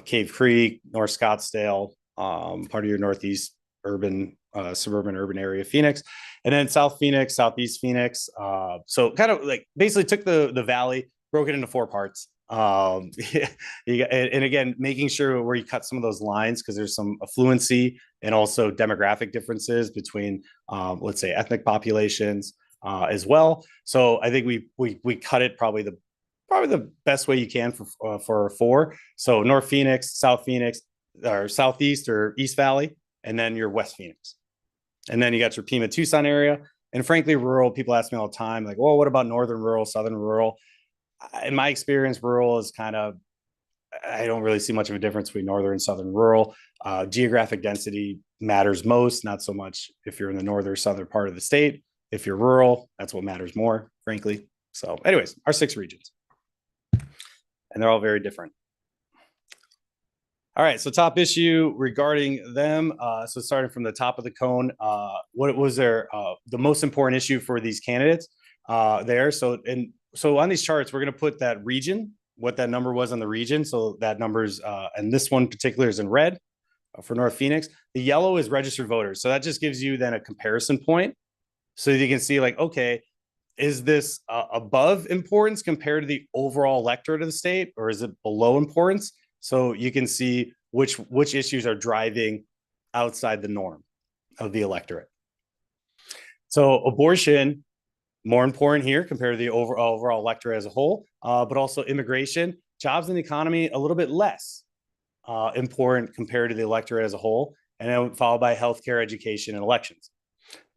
Cave Creek, North Scottsdale, part of your Northeast urban, suburban urban area of Phoenix, and then South Phoenix, Southeast Phoenix. So kind of like basically took the valley, broke it into 4 parts. And again, making sure where you cut some of those lines, because there's some affluency and also demographic differences between, let's say, ethnic populations as well. So I think we cut it probably the best way you can for 4. So North Phoenix, South Phoenix, or Southeast or East Valley, and then your West Phoenix. And then you got your Pima Tucson area. And frankly, rural, people ask me all the time, like, well, what about northern rural, southern rural? In my experience, rural is kind of, I don't really see much of a difference between northern and southern rural. Geographic density matters most, not so much if you're in the northern or southern part of the state. If you're rural, that's what matters more, frankly. So anyways, our 6 regions. And they're all very different. All right, so top issue regarding them. So starting from the top of the cone, what was the most important issue for these candidates there? So on these charts, we're going to put that region, what that number was on the region. So that number's, and this one in particular is in red for North Phoenix. The yellow is registered voters. So that just gives you then a comparison point. So you can see like, okay, is this above importance compared to the overall electorate of the state, or is it below importance? So you can see which issues are driving outside the norm of the electorate. So abortion, more important here compared to the overall electorate as a whole, but also immigration, jobs, and the economy a little bit less important compared to the electorate as a whole, and then followed by healthcare, education, and elections.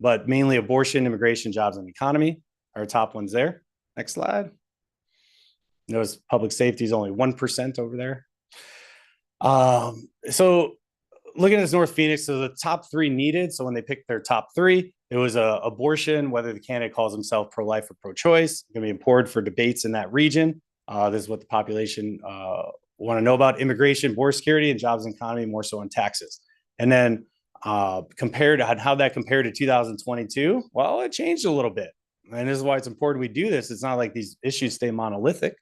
But mainly abortion, immigration, jobs, and economy are top ones there. Next slide. Notice public safety is only 1% over there. So looking at this North Phoenix, so the top 3 needed. So when they picked their top 3, it was abortion, whether the candidate calls himself pro-life or pro-choice. Going to be important for debates in that region. This is what the population want to know about: immigration, border security, and jobs and economy, more so on taxes. And then compared to how that compared to 2022, well, it changed a little bit. And this is why it's important we do this. It's not like these issues stay monolithic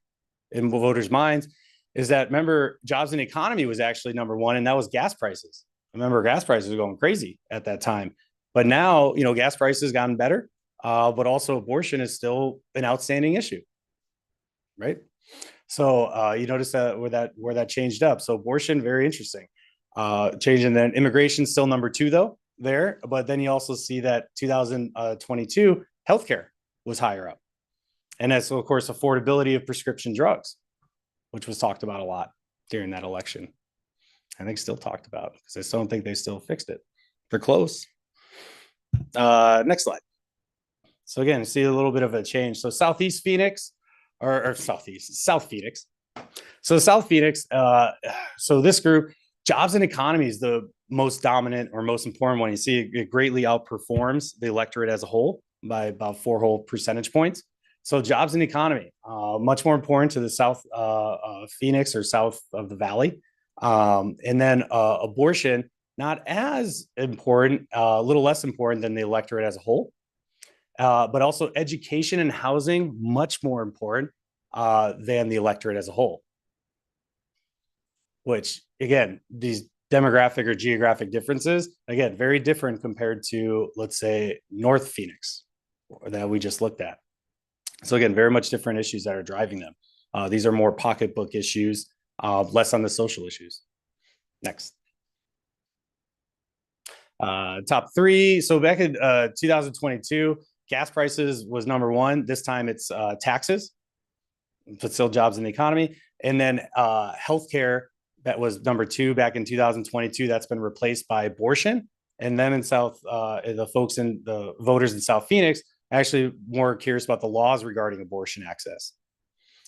in voters' minds. Is that, remember, jobs and economy was actually number 1, and that was gas prices. Remember, gas prices were going crazy at that time. But now, you know, gas prices gotten better, but also abortion is still an outstanding issue, right? So you notice that where that changed up. So abortion, very interesting. Changing. Then immigration still number 2 though there, but then you also see that 2022 healthcare was higher up, and that's of course affordability of prescription drugs, which was talked about a lot during that election. I think still talked about, because I still don't think they still fixed it. They're close. Next slide. So again, see a little bit of a change. So Southeast Phoenix, or South Phoenix. So South Phoenix, so this group, jobs and economy is the most dominant or most important one. You see it greatly outperforms the electorate as a whole by about 4 whole percentage points. So jobs and economy, much more important to the South Phoenix or south of the valley. And then abortion, not as important, a little less important than the electorate as a whole. But also education and housing, much more important than the electorate as a whole. Which, again, these demographic or geographic differences, again, very different compared to, let's say, North Phoenix that we just looked at. So again, very much different issues that are driving them. These are more pocketbook issues, less on the social issues. Next. Top 3. So back in 2022, gas prices was number 1. This time it's taxes, but still jobs in the economy. And then healthcare, that was number 2 back in 2022. That's been replaced by abortion. And then in the voters in South Phoenix, actually more curious about the laws regarding abortion access.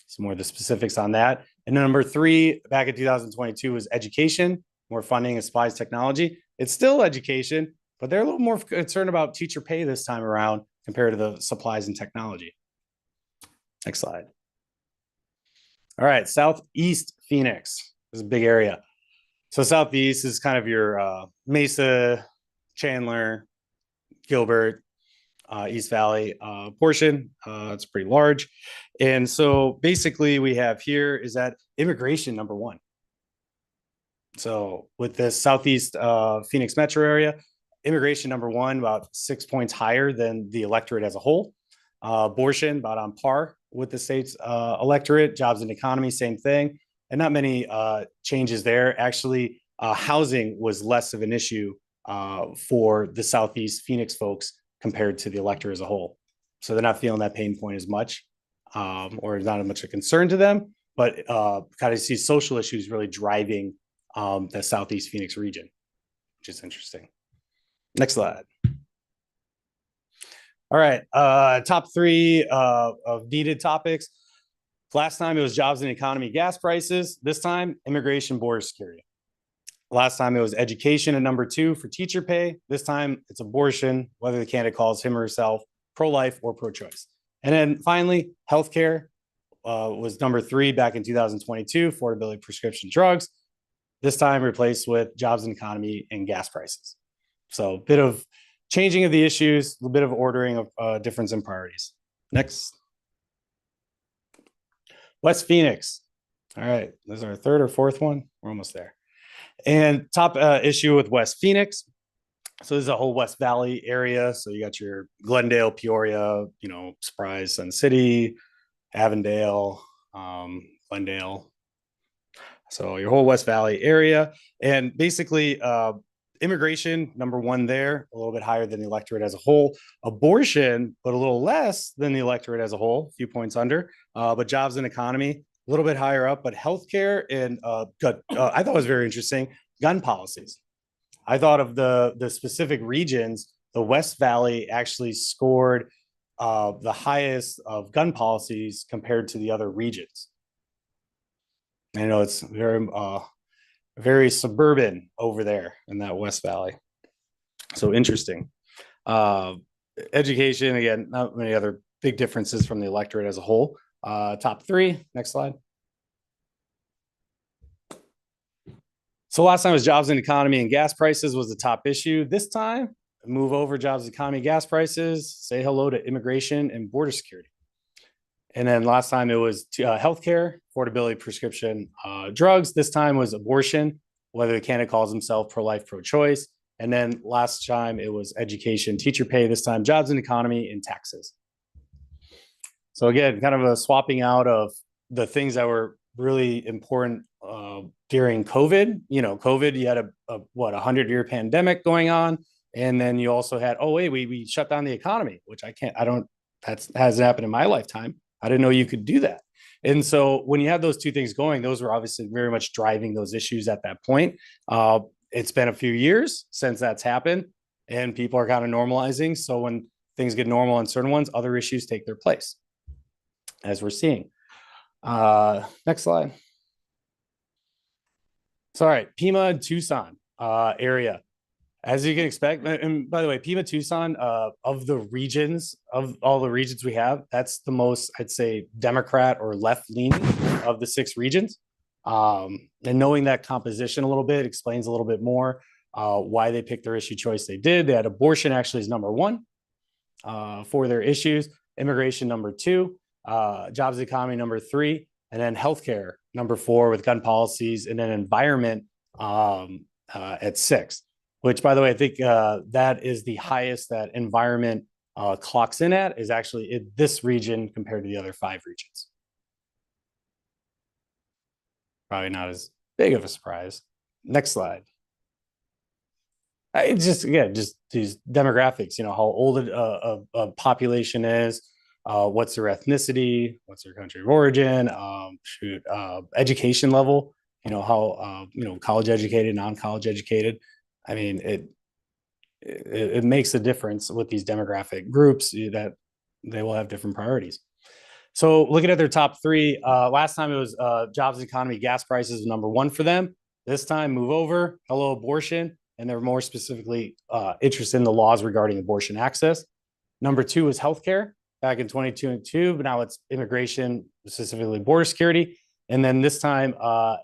Some more of the specifics on that. And then number 3 back in 2022 was education, more funding and supplies technology. It's still education, but they're a little more concerned about teacher pay this time around compared to the supplies and technology. Next slide. All right, Southeast Phoenix is a big area. So Southeast is kind of your Mesa, Chandler, Gilbert, East Valley portion. It's pretty large. And so basically we have here is that immigration number 1. So with this Southeast Phoenix metro area, immigration number 1, about 6 points higher than the electorate as a whole. Abortion, about on par with the state's electorate. Jobs and economy, same thing. And not many changes there. Actually, housing was less of an issue for the Southeast Phoenix folks compared to the electorate as a whole. So they're not feeling that pain point as much, or not as much a concern to them, but kind of see social issues really driving the Southeast Phoenix region, which is interesting. Next slide. All right, top 3 of needed topics. Last time it was jobs and economy, gas prices. This time, immigration, border security. Last time it was education at number 2 for teacher pay. This time it's abortion, whether the candidate calls him or herself pro-life or pro-choice. And then finally, healthcare was number 3 back in 2022, affordability of prescription drugs. This time replaced with jobs and economy and gas prices. So a bit of changing of the issues, a little bit of ordering of difference in priorities. Next. West Phoenix. All right, this is our 3rd or 4th one. We're almost there. And top issue with West Phoenix. So this is a whole West Valley area. So you got your Glendale, Peoria, Surprise, Sun City, Avondale, Glendale. So your whole West Valley area. And basically immigration, number one there, a little bit higher than the electorate as a whole. Abortion, but a little less than the electorate as a whole, a few points under. But jobs and economy, a little bit higher up. But healthcare and I thought was very interesting, gun policies. I thought of the specific regions, the West Valley actually scored the highest of gun policies compared to the other regions. I know it's very suburban over there in that West Valley. So interesting. Education, again, not many other big differences from the electorate as a whole. Top three, next slide. So last time was jobs and economy and gas prices was the top issue. This time, move over jobs, economy, gas prices, say hello to immigration and border security. And then last time it was healthcare, affordability, prescription drugs. This time was abortion, whether the candidate calls himself pro-life, pro-choice. And then last time it was education, teacher pay. This time jobs and economy and taxes. So again, kind of a swapping out of the things that were really important during COVID. You know, COVID, you had a 100-year pandemic going on. And then you also had, oh, wait, we shut down the economy, which that hasn't happened in my lifetime. I didn't know you could do that. And so when you have those two things going, those were obviously very much driving those issues at that point. It's been a few years since that's happened and people are kind of normalizing. So when things get normal on certain ones, other issues take their place, as we're seeing. Next slide. So, all right, Pima and Tucson area. As you can expect, and by the way, Pima Tucson, of the regions, of all the regions we have, that's the most, I'd say, Democrat or left leaning of the 6 regions. And knowing that composition a little bit explains a little bit more why they picked their issue choice they did. They had abortion actually is number 1 for their issues, immigration number 2, jobs and economy number 3, and then healthcare number 4 with gun policies, and then environment at 6. Which, by the way, I think that is the highest that environment clocks in at, is actually in this region compared to the other 5 regions. Probably not as big of a surprise. Next slide. It's just, again, just these demographics, you know, how old a population is, what's their ethnicity, what's their country of origin, education level, you know, how, you know, college educated, non-college educated. I mean, it makes a difference with these demographic groups that they will have different priorities. So looking at their top 3, last time it was jobs, economy, gas prices, number 1 for them. This time, move over, hello, abortion, and they're more specifically interested in the laws regarding abortion access. Number 2 is healthcare back in 2022, but now it's immigration, specifically border security. And then this time,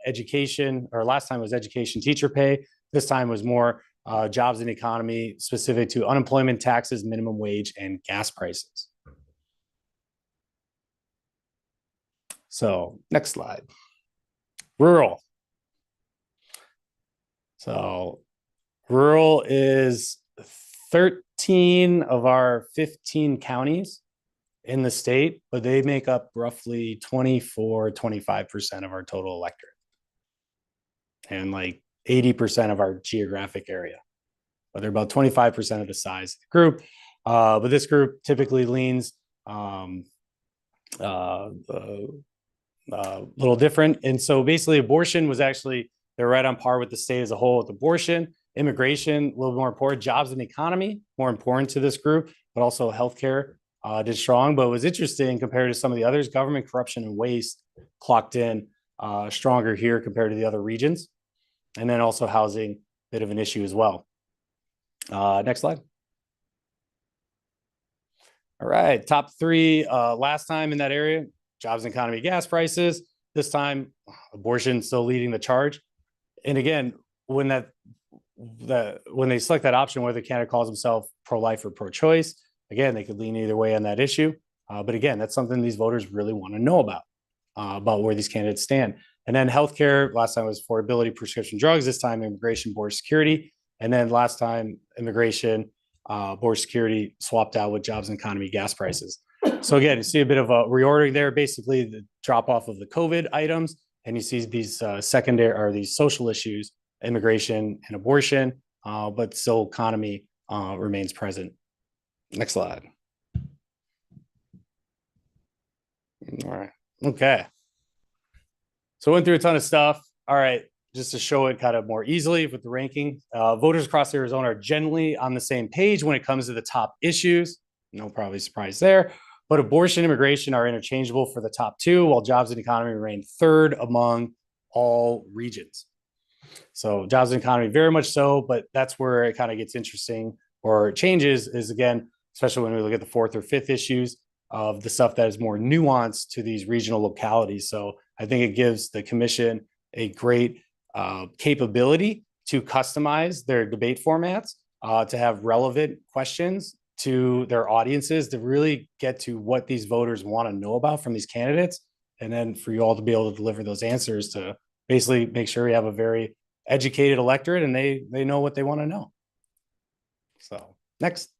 education, or last time was education, teacher pay. This time was more jobs and economy specific to unemployment, taxes, minimum wage, and gas prices. So next slide. Rural. So rural is 13 of our 15 counties in the state, but they make up roughly 25% of our total electorate. And like 80% of our geographic area, but they're about 25% of the size of the group. But this group typically leans a little different. And so basically abortion was actually, they're right on par with the state as a whole with abortion. Immigration, a little more important. Jobs and economy, more important to this group, but also healthcare did strong. But it was interesting compared to some of the others, government corruption and waste clocked in stronger here compared to the other regions. And then also housing, bit of an issue as well. Next slide. All right, top 3 last time in that area, jobs and economy, gas prices. This time, abortion still leading the charge. And again, when they select that option, whether the candidate calls himself pro-life or pro-choice, again, they could lean either way on that issue. But again, that's something these voters really want to know about where these candidates stand. And then healthcare, last time was affordability, prescription drugs, this time immigration, border security. And then last time, immigration, border security swapped out with jobs and economy, gas prices. So again, you see a bit of a reordering there, basically the drop off of the COVID items. And you see these secondary or these social issues, immigration and abortion, but still economy remains present. Next slide. All right. Okay. So went through a ton of stuff. All right. Just to show it kind of more easily with the ranking, voters across Arizona are generally on the same page when it comes to the top issues. No probably surprise there. But abortion and immigration are interchangeable for the top two, while jobs and economy remain third among all regions. So jobs and economy very much so, but that's where it kind of gets interesting or changes is, again, especially when we look at the fourth or fifth issues of the stuff that is more nuanced to these regional localities. So I think it gives the commission a great capability to customize their debate formats, to have relevant questions to their audiences, to really get to what these voters want to know about from these candidates. And then for you all to be able to deliver those answers to basically make sure we have a very educated electorate and they know what they want to know. So next.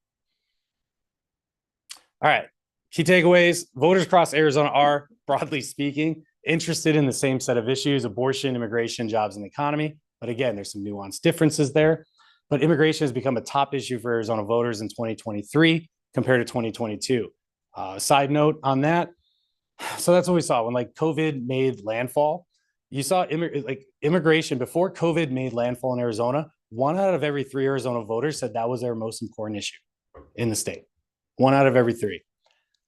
All right. Key takeaways: voters across Arizona are, broadly speaking, interested in the same set of issues: abortion, immigration, jobs, and the economy. But again, there's some nuanced differences there. But immigration has become a top issue for Arizona voters in 2023 compared to 2022. Side note on that. So that's what we saw when like COVID made landfall. You saw immigration before COVID made landfall in Arizona. 1 out of every 3 Arizona voters said that was their most important issue in the state. 1 out of every 3.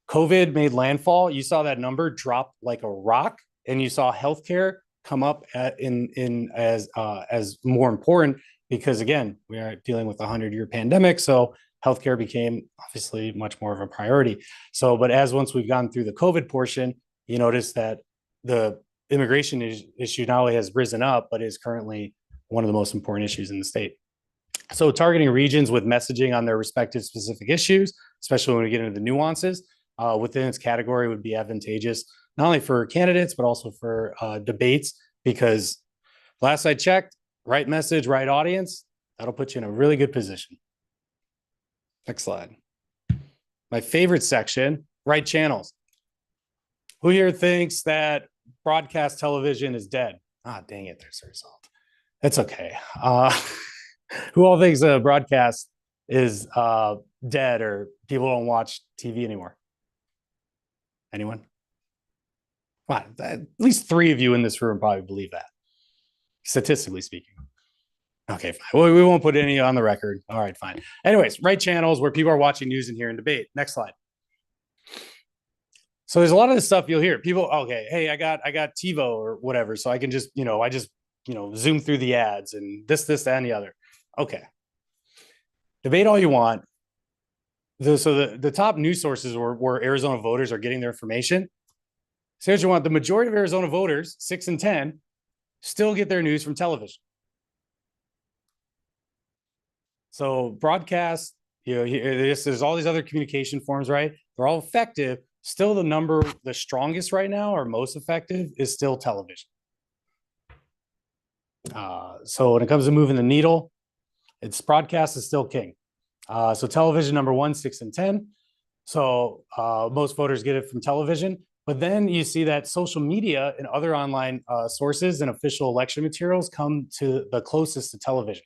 COVID made landfall. You saw that number drop like a rock, and you saw healthcare come up as more important because, again, we are dealing with a 100-year pandemic. So healthcare became obviously much more of a priority. So, but once we've gone through the COVID portion, you notice that the immigration issue not only has risen up, but is currently one of the most important issues in the state. So targeting regions with messaging on their respective specific issues, especially when we get into the nuances, within its category would be advantageous, not only for candidates, but also for debates, because last I checked, right message, right audience, that'll put you in a really good position. Next slide. My favorite section, right channels. Who here thinks that broadcast television is dead? Ah, dang it, there's a result. It's okay. Who all thinks broadcast is dead or people don't watch TV anymore? Anyone? Well, at least 3 of you in this room probably believe that, statistically speaking. Okay, fine. Well, we won't put any on the record. All right, fine. Anyways, right channels where people are watching news and hearing debate. Next slide. So there's a lot of this stuff you'll hear. People, okay, hey, I got TiVo or whatever, so I can just, zoom through the ads and this, that, and the other. Okay. Debate all you want. So the top news sources where Arizona voters are getting their information. So here's what you want. The majority of Arizona voters, 6 in 10, still get their news from television. So broadcast, there's all these other communication forms, right? They're all effective. Still the strongest right now or most effective is still television. So when it comes to moving the needle, it's broadcast is still king. So television, number 1, 6 in 10. So most voters get it from television. But then you see that social media and other online sources and official election materials come to the closest to television.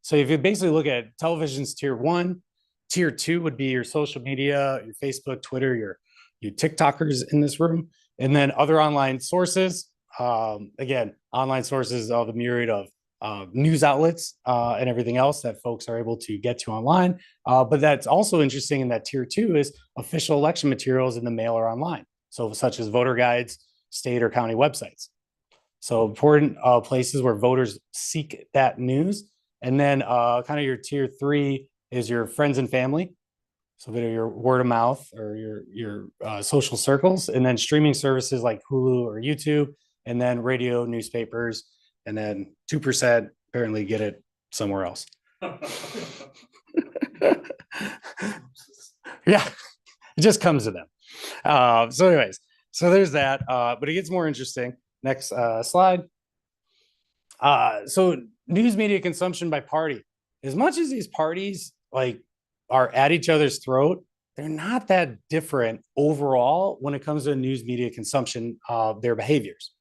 So if you basically look at television's tier 1, tier 2 would be your social media, your Facebook, Twitter, your TikTokers in this room, and then other online sources. Again, online sources of the myriad of news outlets and everything else that folks are able to get to online. But that's also interesting in that tier 2 is official election materials in the mail or online. So such as voter guides, state or county websites. So important places where voters seek that news. And then kind of your tier 3 is your friends and family. So your word of mouth or your social circles, and then streaming services like Hulu or YouTube, and then radio, newspapers, and then 2% apparently get it somewhere else. Yeah, it just comes to them. So anyways, so there's that, but it gets more interesting. Next slide. So news media consumption by party. As much as these parties are at each other's throat, they're not that different overall when it comes to news media consumption of their behaviors.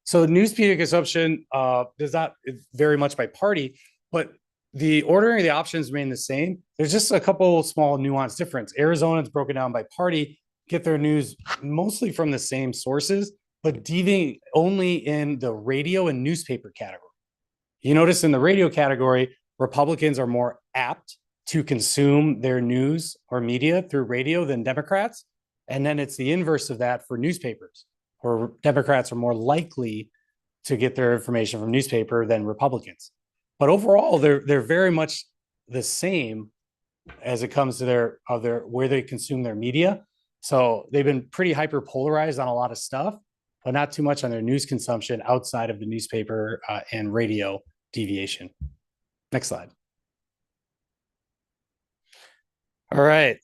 So news media consumption does not vary much by party, but the ordering of the options remain the same. There's just a couple small nuance difference. Arizona's broken down by party, get their news mostly from the same sources, but deviating only in the radio and newspaper category. You notice in the radio category, Republicans are more apt to consume their news or media through radio than Democrats. And then it's the inverse of that for newspapers, where Democrats are more likely to get their information from newspaper than Republicans. But overall, they're very much the same as it comes to their where they consume their media. So they've been pretty hyper polarized on a lot of stuff, but not too much on their news consumption outside of the newspaper and radio deviation. Next slide. All right.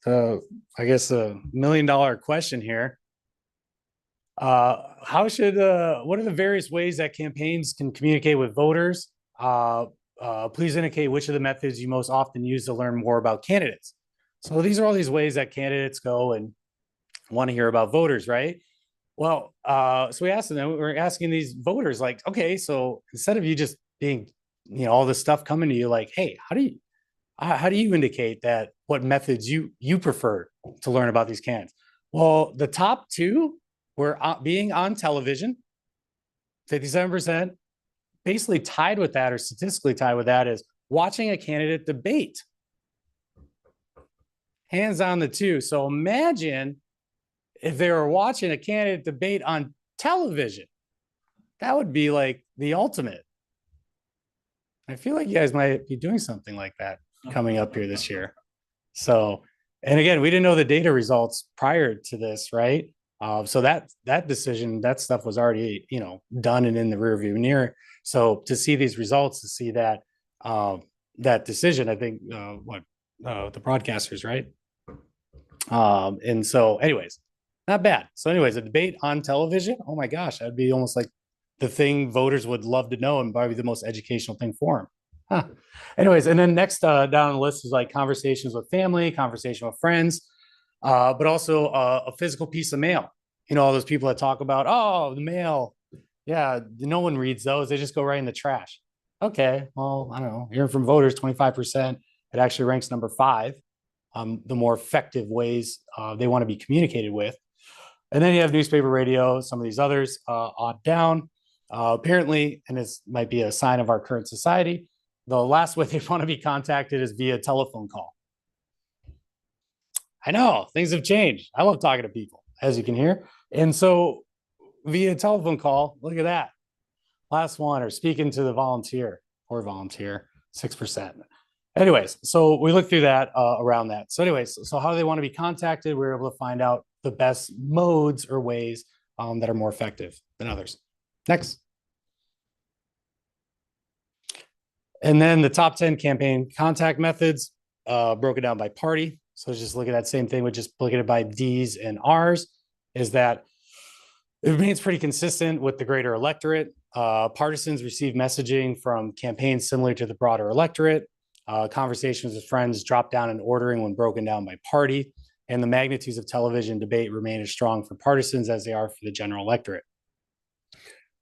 I guess $1 million question here. What are the various ways that campaigns can communicate with voters? Please indicate which of the methods you most often use to learn more about candidates. So these are all these ways that candidates go and want to hear about voters, right? Well, so we asked them, we're asking these voters like, okay, so instead of you just being, all this stuff coming to you like, hey, how do you indicate that what methods you prefer to learn about these candidates? Well, the top two were being on television, 57%. Basically tied with that, or statistically tied with that, is watching a candidate debate. Hands on the two. So imagine if they were watching a candidate debate on television. That would be like the ultimate. I feel like you guys might be doing something like that coming up here this year. So, and again, we didn't know the data results prior to this, right? So that decision, that stuff was already, done and in the rearview mirror. So to see these results, to see that that decision, I think the broadcasters, right? And so, anyways, not bad. So, anyways, a debate on television. Oh my gosh, that'd be almost like the thing voters would love to know, and probably the most educational thing for them. Huh. Anyways, and then next down on the list is like conversations with family, conversation with friends. But also a physical piece of mail. All those people that talk about, oh, the mail. Yeah, no one reads those. They just go right in the trash. Okay, well, I don't know. Hearing from voters, 25%. It actually ranks number 5. The more effective ways they want to be communicated with. And then you have newspaper, radio, some of these others, odd down. Apparently, and this might be a sign of our current society, the last way they want to be contacted is via telephone call. I know things have changed. I love talking to people, as you can hear. And so via telephone call, look at that. Last one, or speaking to the volunteer, 6%. Anyways, so we looked through that around that. So anyways, so how do they want to be contacted? We were able to find out the best modes or ways that are more effective than others. Next. And then the top 10 campaign contact methods broken down by party. So just look at that same thing with just looking at it by D's and R's, is that it remains pretty consistent with the greater electorate. Partisans receive messaging from campaigns similar to the broader electorate. Conversations with friends drop down in ordering when broken down by party. And the magnitudes of television debate remain as strong for partisans as they are for the general electorate.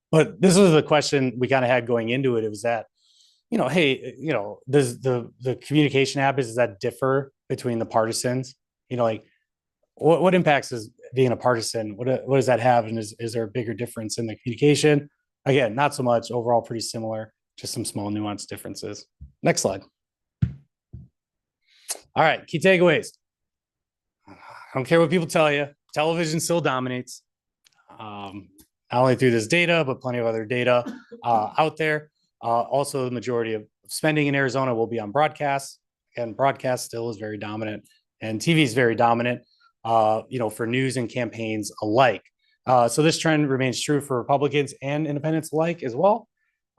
But this was the question we kind of had going into it. It was that, hey, does the communication habits, does that differ between the partisans? Like what impacts is being a partisan? What does that have? And is there a bigger difference in the communication? Again, not so much. Overall, pretty similar, just some small nuance differences. Next slide. All right, key takeaways. I don't care what people tell you. Television still dominates. Not only through this data, but plenty of other data out there. Also, the majority of spending in Arizona will be on broadcast, and broadcast still is very dominant, and TV is very dominant, for news and campaigns alike. So this trend remains true for Republicans and independents alike as well.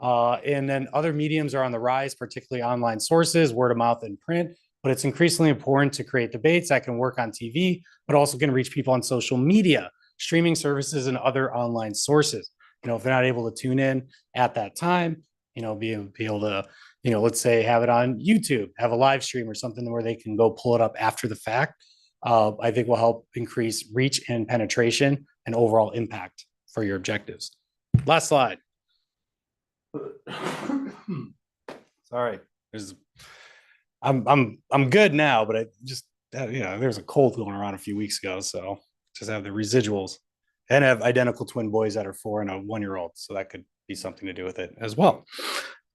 And then other mediums are on the rise, particularly online sources, word of mouth, and print. But it's increasingly important to create debates that can work on TV, but also can reach people on social media, streaming services, and other online sources. If they're not able to tune in at that time, be able to, let's say have it on YouTube, have a live stream or something where they can go pull it up after the fact. I think will help increase reach and penetration and overall impact for your objectives. Last slide. Sorry. I'm good now, but I just there was a cold going around a few weeks ago, so just have the residuals, and I have identical twin boys that are 4 and a 1-year-old, so that could be something to do with it as well.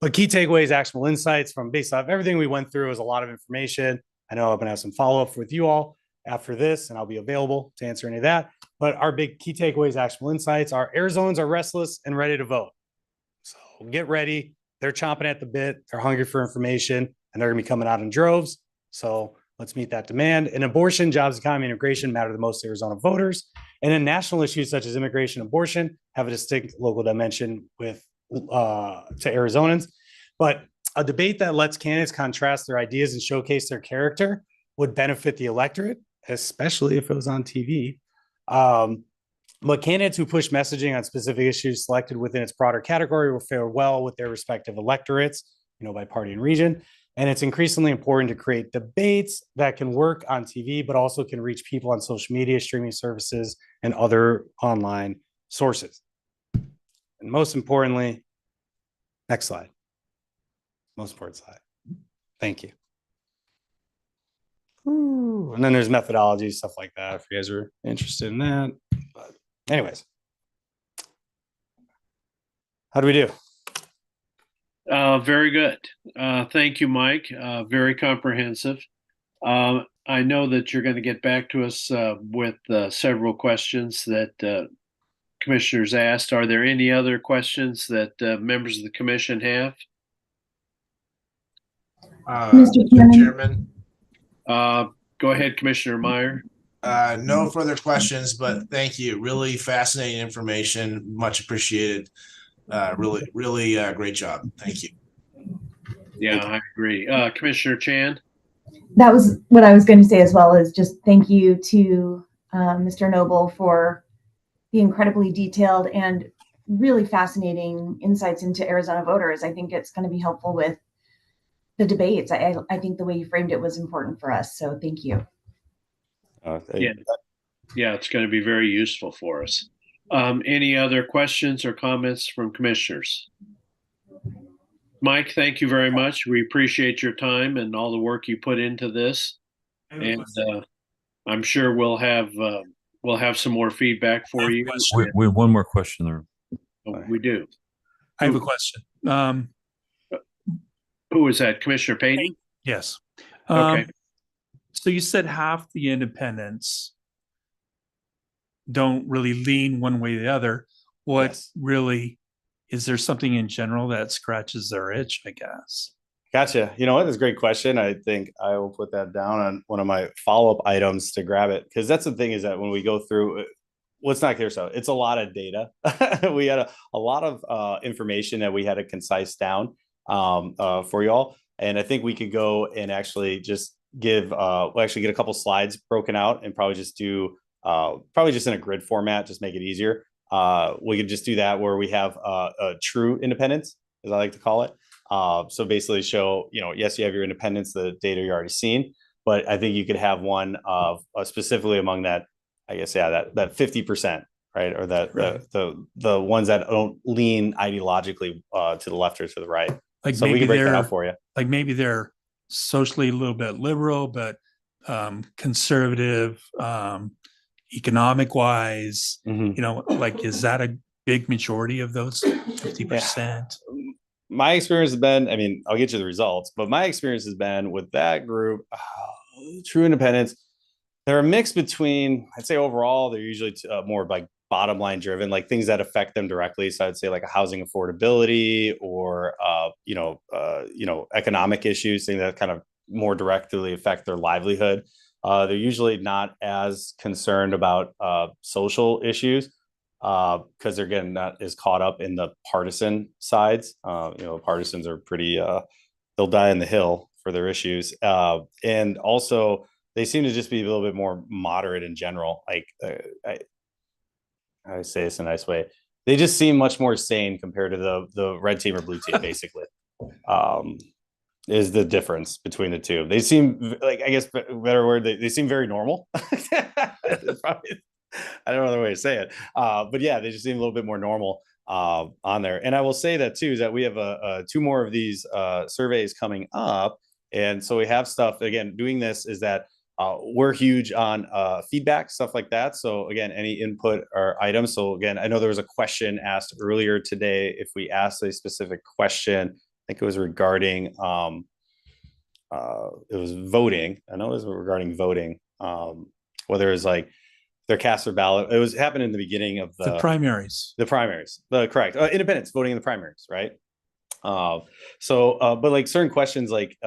But key takeaways, actionable insights from based off everything we went through is a lot of information. I know I'm gonna have some follow up with you all after this, and I'll be available to answer any of that. But our big key takeaways, actionable insights are Arizonans are restless and ready to vote. So get ready. They're chomping at the bit. They're hungry for information, and they're going to be coming out in droves. So let's meet that demand. And abortion, jobs, economy, and immigration matter the most to Arizona voters. And then national issues such as immigration, abortion have a distinct local dimension with to Arizonans. But a debate that lets candidates contrast their ideas and showcase their character would benefit the electorate, especially if it was on TV. But candidates who push messaging on specific issues selected within its broader category will fare well with their respective electorates, by party and region. And it's increasingly important to create debates that can work on TV, but also can reach people on social media, streaming services, and other online sources. And most importantly, next slide. Most important slide. Thank you. Ooh, and then there's methodology, stuff like that, if you guys are interested in that. But anyways, how do we do? Very good. Thank you, Mike. Very comprehensive. I know that you're going to get back to us with several questions that commissioners asked. Are there any other questions that members of the commission have? Mr. Chairman. Go ahead, Commissioner Meyer. No further questions, but thank you. Really fascinating information. Much appreciated. Really great job. Thank you. Yeah, I agree. Commissioner Chan. That was what I was going to say as well, is just thank you to Mr. Noble for the incredibly detailed and really fascinating insights into Arizona voters. I think it's going to be helpful with the debates. I think the way you framed it was important for us. So thank you. Yeah, it's going to be very useful for us. Any other questions or comments from commissioners? Mike, thank you very much. We appreciate your time and all the work you put into this. And I'm sure we'll have some more feedback for you. We have one more question there. Oh, we do. I have a question. Who is that? Commissioner Payton? Yes. Okay. So you said half the independents don't really lean one way or the other. What really, is there something in general that scratches their itch, I guess? Gotcha. You know what? That's a great question. I think I will put that down on one of my follow-up items to grab it. Because that's the thing, is that when we go through, let's not clear so it's a lot of data. We had a lot of information that we had to concise down for y'all. And I think we could go and actually just give, we'll actually get a couple slides broken out and probably just do, probably just in a grid format, just make it easier. We could just do that where we have a true independence, as I like to call it. So basically show, yes, you have your independence, the data you're already seen, but I think you could have one of specifically among that, I guess, that 50%, right? Or that the ones that don't lean ideologically to the left or to the right. Like so we can break that out for you. Like maybe they're socially a little bit liberal, but conservative, economic wise, like, is that a big majority of those 50%? My experience has been, I mean, I'll get you the results, but my experience has been with that group, true independents, they're a mix between, I'd say overall, they're usually more like bottom line driven, like things that affect them directly. So I'd say like a housing affordability or, economic issues, things that kind of more directly affect their livelihood. They're usually not as concerned about social issues because they're getting not as caught up in the partisan sides. Partisans are pretty, they'll die on the hill for their issues. And also they seem to just be a little bit more moderate in general. Like I say this in a nice way. They just seem much more sane compared to the red team or blue team, basically. Is the difference between the two. They seem like, I guess, better word, they seem very normal. Probably, I don't know the way to say it. But yeah, they just seem a little bit more normal. on there. And I will say that too, is that we have two more of these surveys coming up. And so we have stuff, again, doing this is that we're huge on feedback, stuff like that. So again, any input or items. So again, I know there was a question asked earlier today. If we asked a specific question, I think it was regarding, it was voting. I know it was regarding voting, whether it was like their cast their ballot. It was happening in the beginning of The primaries. Correct. Independents voting in the primaries, right? But like certain questions, like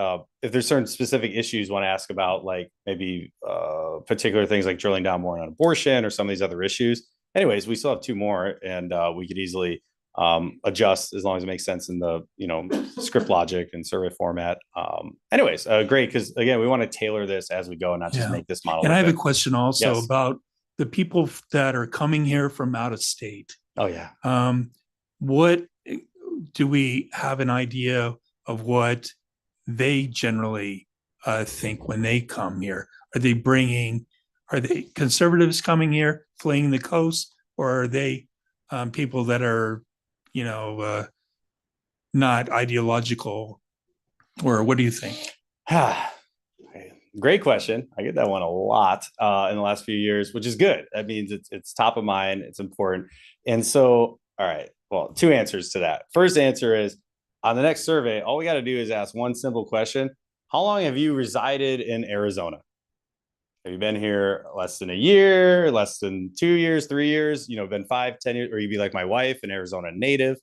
if there's certain specific issues want to ask about, like maybe particular things like drilling down more on abortion or some of these other issues. Anyways, we still have two more, and we could easily adjust as long as it makes sense in the script logic and survey format. Anyways, great, because again, we want to tailor this as we go and not just make this model. And I have a question also Yes. about the people that are coming here from out of state. Oh yeah. What do we have an idea of what they generally think when they come here? Are they conservatives coming here, fleeing the coast, or are they people that are, not ideological? Or what do you think? Great question. I get that one a lot in the last few years, which is good. That means it's top of mind. It's important. And so, all right. Well, two answers to that. First answer is, on the next survey, all we got to do is ask one simple question. How long have you resided in Arizona? Have you been here less than a year, less than 2 years, 3 years, been 5, 10 years, or you'd be like my wife, an Arizona native,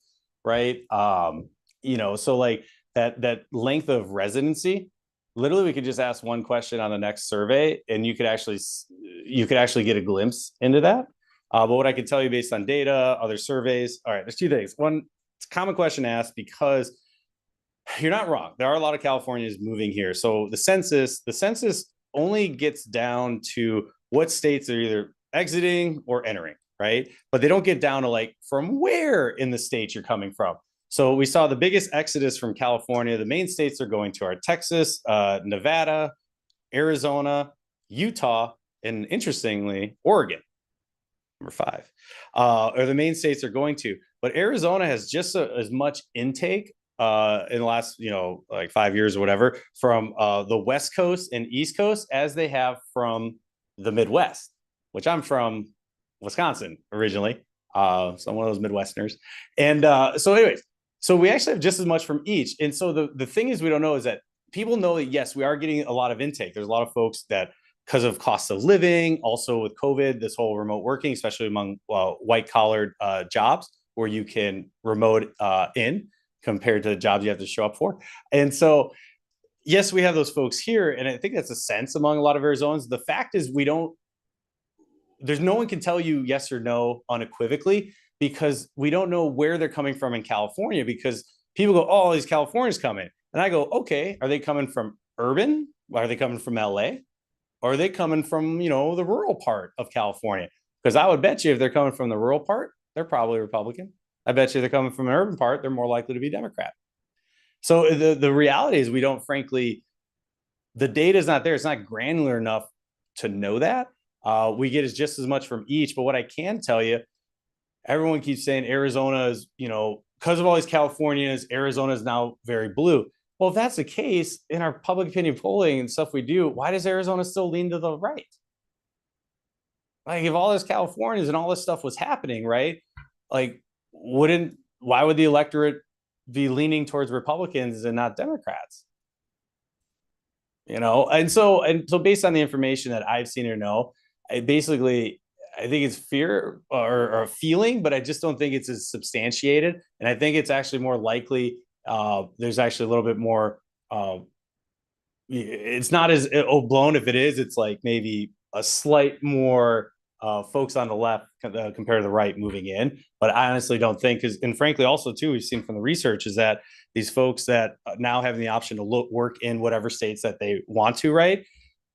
right? So like that length of residency, literally we could just ask one question on the next survey and you could actually get a glimpse into that. But what I can tell you based on data, other surveys, all right, there's two things. One, it's a common question asked because you're not wrong. There are a lot of Californians moving here. So the census only gets down to what states are either exiting or entering, right? But they don't get down to like from where in the state you're coming from. So we saw the biggest exodus from California. The main states they're going to are Texas, Nevada, Arizona, Utah, and interestingly, Oregon. Number 5 are the main states they're going to. But Arizona has just as much intake in the last, like 5 years or whatever, from the West Coast and East Coast as they have from the Midwest, which I'm from Wisconsin originally. So I'm one of those Midwesterners. And so anyways, so we actually have just as much from each. And so the thing is, we don't know is that people know that, yes, we are getting a lot of intake. There's a lot of folks that, because of cost of living, also with COVID, this whole remote working, especially among white collared jobs where you can remote in compared to the jobs you have to show up for. And so, yes, we have those folks here. And I think that's a sense among a lot of Arizonans. The fact is there's no one can tell you yes or no unequivocally, because we don't know where they're coming from in California, because people go, oh, these Californians coming. And I go, okay, are they coming from urban? Are they coming from LA? Or are they coming from, the rural part of California? Because I would bet you if they're coming from the rural part, they're probably Republican. I bet you they're coming from an urban part, they're more likely to be Democrat. So the reality is we don't, frankly, the data is not there. It's not granular enough to know that. We get just as much from each. But what I can tell you, everyone keeps saying Arizona is, because of all these Californians, Arizona is now very blue. Well, if that's the case, in our public opinion polling and stuff we do, why does Arizona still lean to the right? Like, if all this Californians and all this stuff was happening, right? Like, why would the electorate be leaning towards Republicans and not Democrats? And so based on the information that I've seen or know, I think it's fear or a feeling, but I just don't think it's as substantiated. And I think it's actually more likely there's actually a little bit more, it's not as blown. If it is, it's like maybe a slight more folks on the left compared to the right moving in. But I honestly don't think, and frankly, also too, we've seen from the research is that these folks that now having the option to work in whatever states that they want to, right?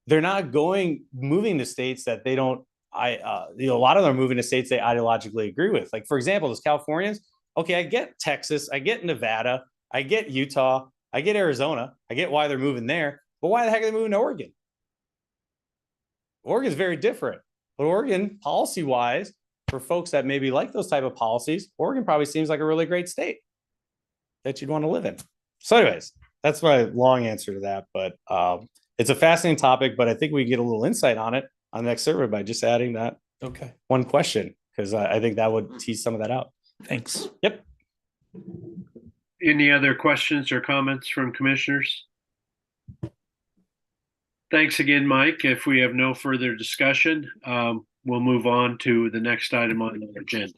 They're not moving to states that they don't, a lot of them are moving to states they ideologically agree with. Like, for example, those Californians, okay, I get Texas, I get Nevada, I get Utah, I get Arizona, I get why they're moving there, but why the heck are they moving to Oregon? Oregon's very different. But Oregon, policy-wise, for folks that maybe like those type of policies, Oregon probably seems like a really great state that you'd want to live in. So anyways, that's my long answer to that, but it's a fascinating topic, but I think we get a little insight on it on the next survey by just adding that one question, because I think that would tease some of that out. Thanks. Yep. Any other questions or comments from commissioners? Thanks again, Mike. If we have no further discussion, we'll move on to the next item on the agenda.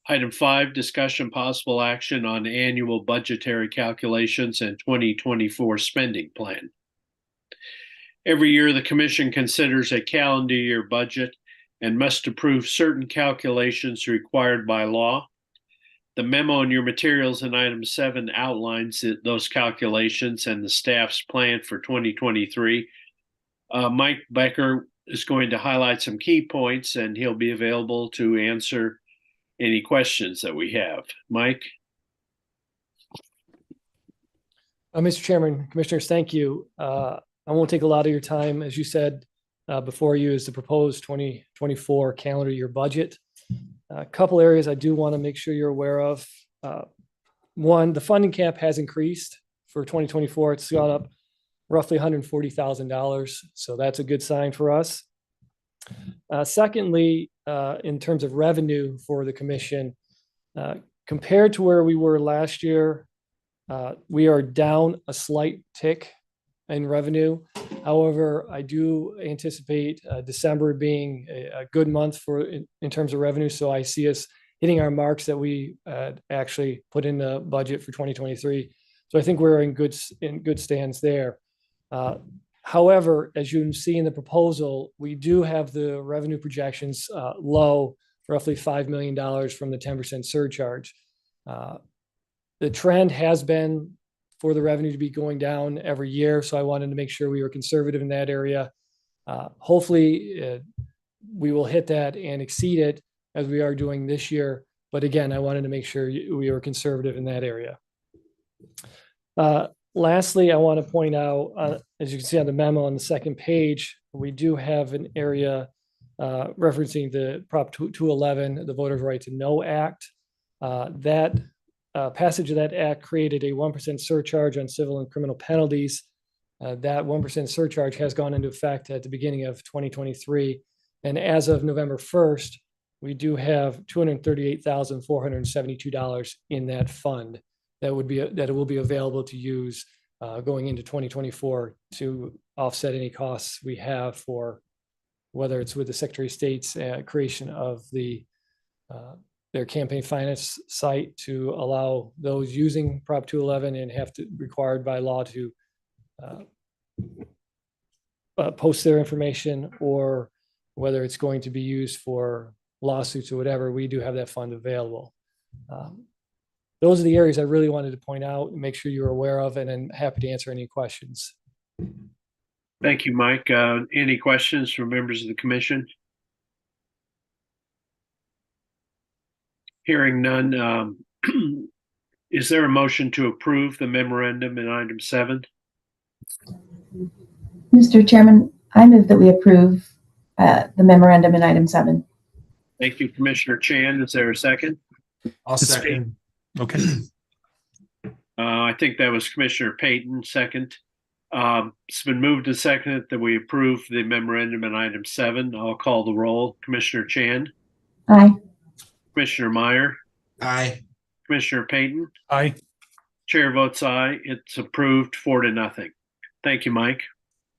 Item 5, discussion possible action on annual budgetary calculations and 2024 spending plan. Every year, the commission considers a calendar year budget and must approve certain calculations required by law. The memo in your materials in item 7 outlines those calculations and the staff's plan for 2023. Mike Becker is going to highlight some key points, and he'll be available to answer any questions that we have. Mike? Mr. Chairman, Commissioners, thank you. I won't take a lot of your time. As you said, before you is the proposed 2024 calendar year budget. A couple areas I do want to make sure you're aware of. One, the funding cap has increased for 2024. It's gone up roughly $140,000. So that's a good sign for us. Secondly, in terms of revenue for the commission, compared to where we were last year, we are down a slight tick in revenue. However, I do anticipate December being a good month in terms of revenue. So I see us hitting our marks that we actually put in the budget for 2023. So I think we're in good stands there. However, as you can see in the proposal, we do have the revenue projections low, roughly $5 million from the 10% surcharge. The trend has been for the revenue to be going down every year. So I wanted to make sure we were conservative in that area. Hopefully we will hit that and exceed it as we are doing this year. But again, I wanted to make sure we were conservative in that area. Lastly, I want to point out, as you can see on the memo on the second page, we do have an area referencing the Prop 211, the Voters' Right to Know Act. That passage of that act created a 1% surcharge on civil and criminal penalties. That 1% surcharge has gone into effect at the beginning of 2023. And as of November 1st, we do have $238,472 in that fund that it will be available to use going into 2024 to offset any costs we have for whether it's with the Secretary of State's creation of their campaign finance site to allow those using Prop 211 and have to required by law to post their information, or whether it's going to be used for lawsuits or whatever. We do have that fund available. Those are the areas I really wanted to point out and make sure you're aware of, and I'm happy to answer any questions. Thank you, Mike. Any questions from members of the commission? Hearing none, is there a motion to approve the memorandum in item 7? Mr. Chairman, I move that we approve the memorandum in item 7. Thank you, Commissioner Chan. Is there a second? I'll second. Okay. I think that was Commissioner Payton, second. It's been moved and seconded that we approve the memorandum in item 7. I'll call the roll. Commissioner Chan? Aye. Commissioner Meyer? Aye. Commissioner Payton? Aye. Chair votes aye. It's approved 4-0. Thank you, Mike.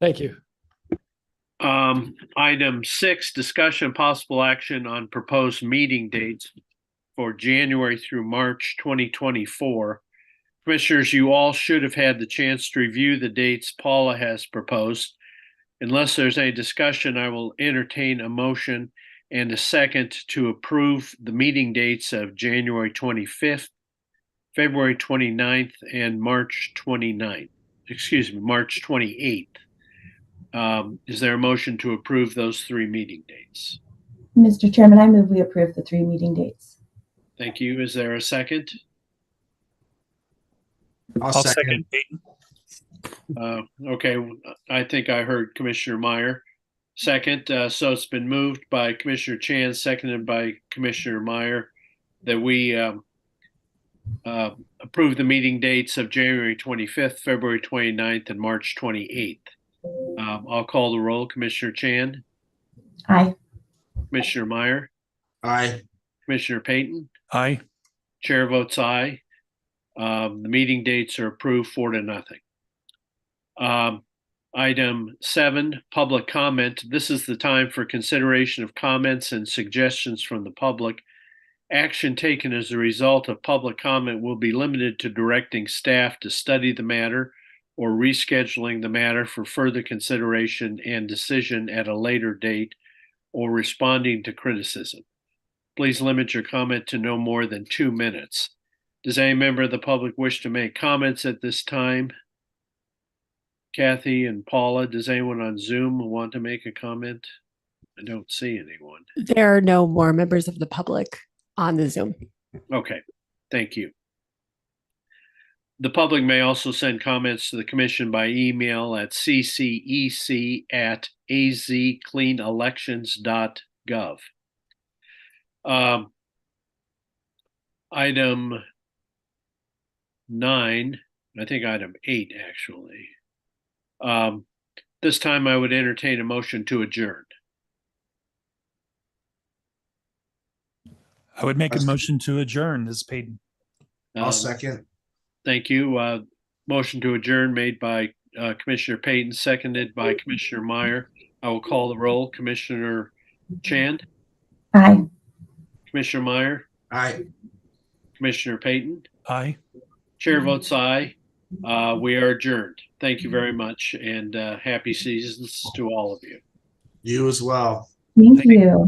Thank you. Item 6, discussion possible action on proposed meeting dates for January through March 2024. Commissioners, you all should have had the chance to review the dates Paula has proposed. Unless there's any discussion, I will entertain a motion and a second to approve the meeting dates of January 25th, February 29th, and March 28th. Is there a motion to approve those 3 meeting dates? Mr. Chairman, I move we approve the 3 meeting dates. Thank you. Is there a second? I'll second. Okay, I think I heard Commissioner Meyer. Second, so it's been moved by Commissioner Chan, seconded by Commissioner Meyer, that we approve the meeting dates of January 25th, February 29th, and March 28th. I'll call the roll. Commissioner Chan, Aye. Commissioner Meyer, Aye. Commissioner Payton, Aye. Chair votes aye. The meeting dates are approved 4-0. Item 7, public comment. This is the time for consideration of comments and suggestions from the public. Action taken as a result of public comment will be limited to directing staff to study the matter or rescheduling the matter for further consideration and decision at a later date, or responding to criticism. Please limit your comment to no more than 2 minutes. Does any member of the public wish to make comments at this time? Kathy and Paula, does anyone on Zoom want to make a comment? I don't see anyone. There are no more members of the public on the Zoom. Okay, thank you. The public may also send comments to the commission by email at ccec@azcleanelections.gov. Item 9, I think item 8 actually. This time I would entertain a motion to adjourn. I would make a motion to adjourn, Ms. Payton. I'll second. Thank you. Motion to adjourn made by Commissioner Payton, seconded by Commissioner Meyer. I will call the roll. Commissioner Chan, Aye. Commissioner Meyer, Aye. Commissioner Payton. Aye. Chair votes aye. We are adjourned. Thank you very much, and happy seasons to all of you. You as well. Thank you.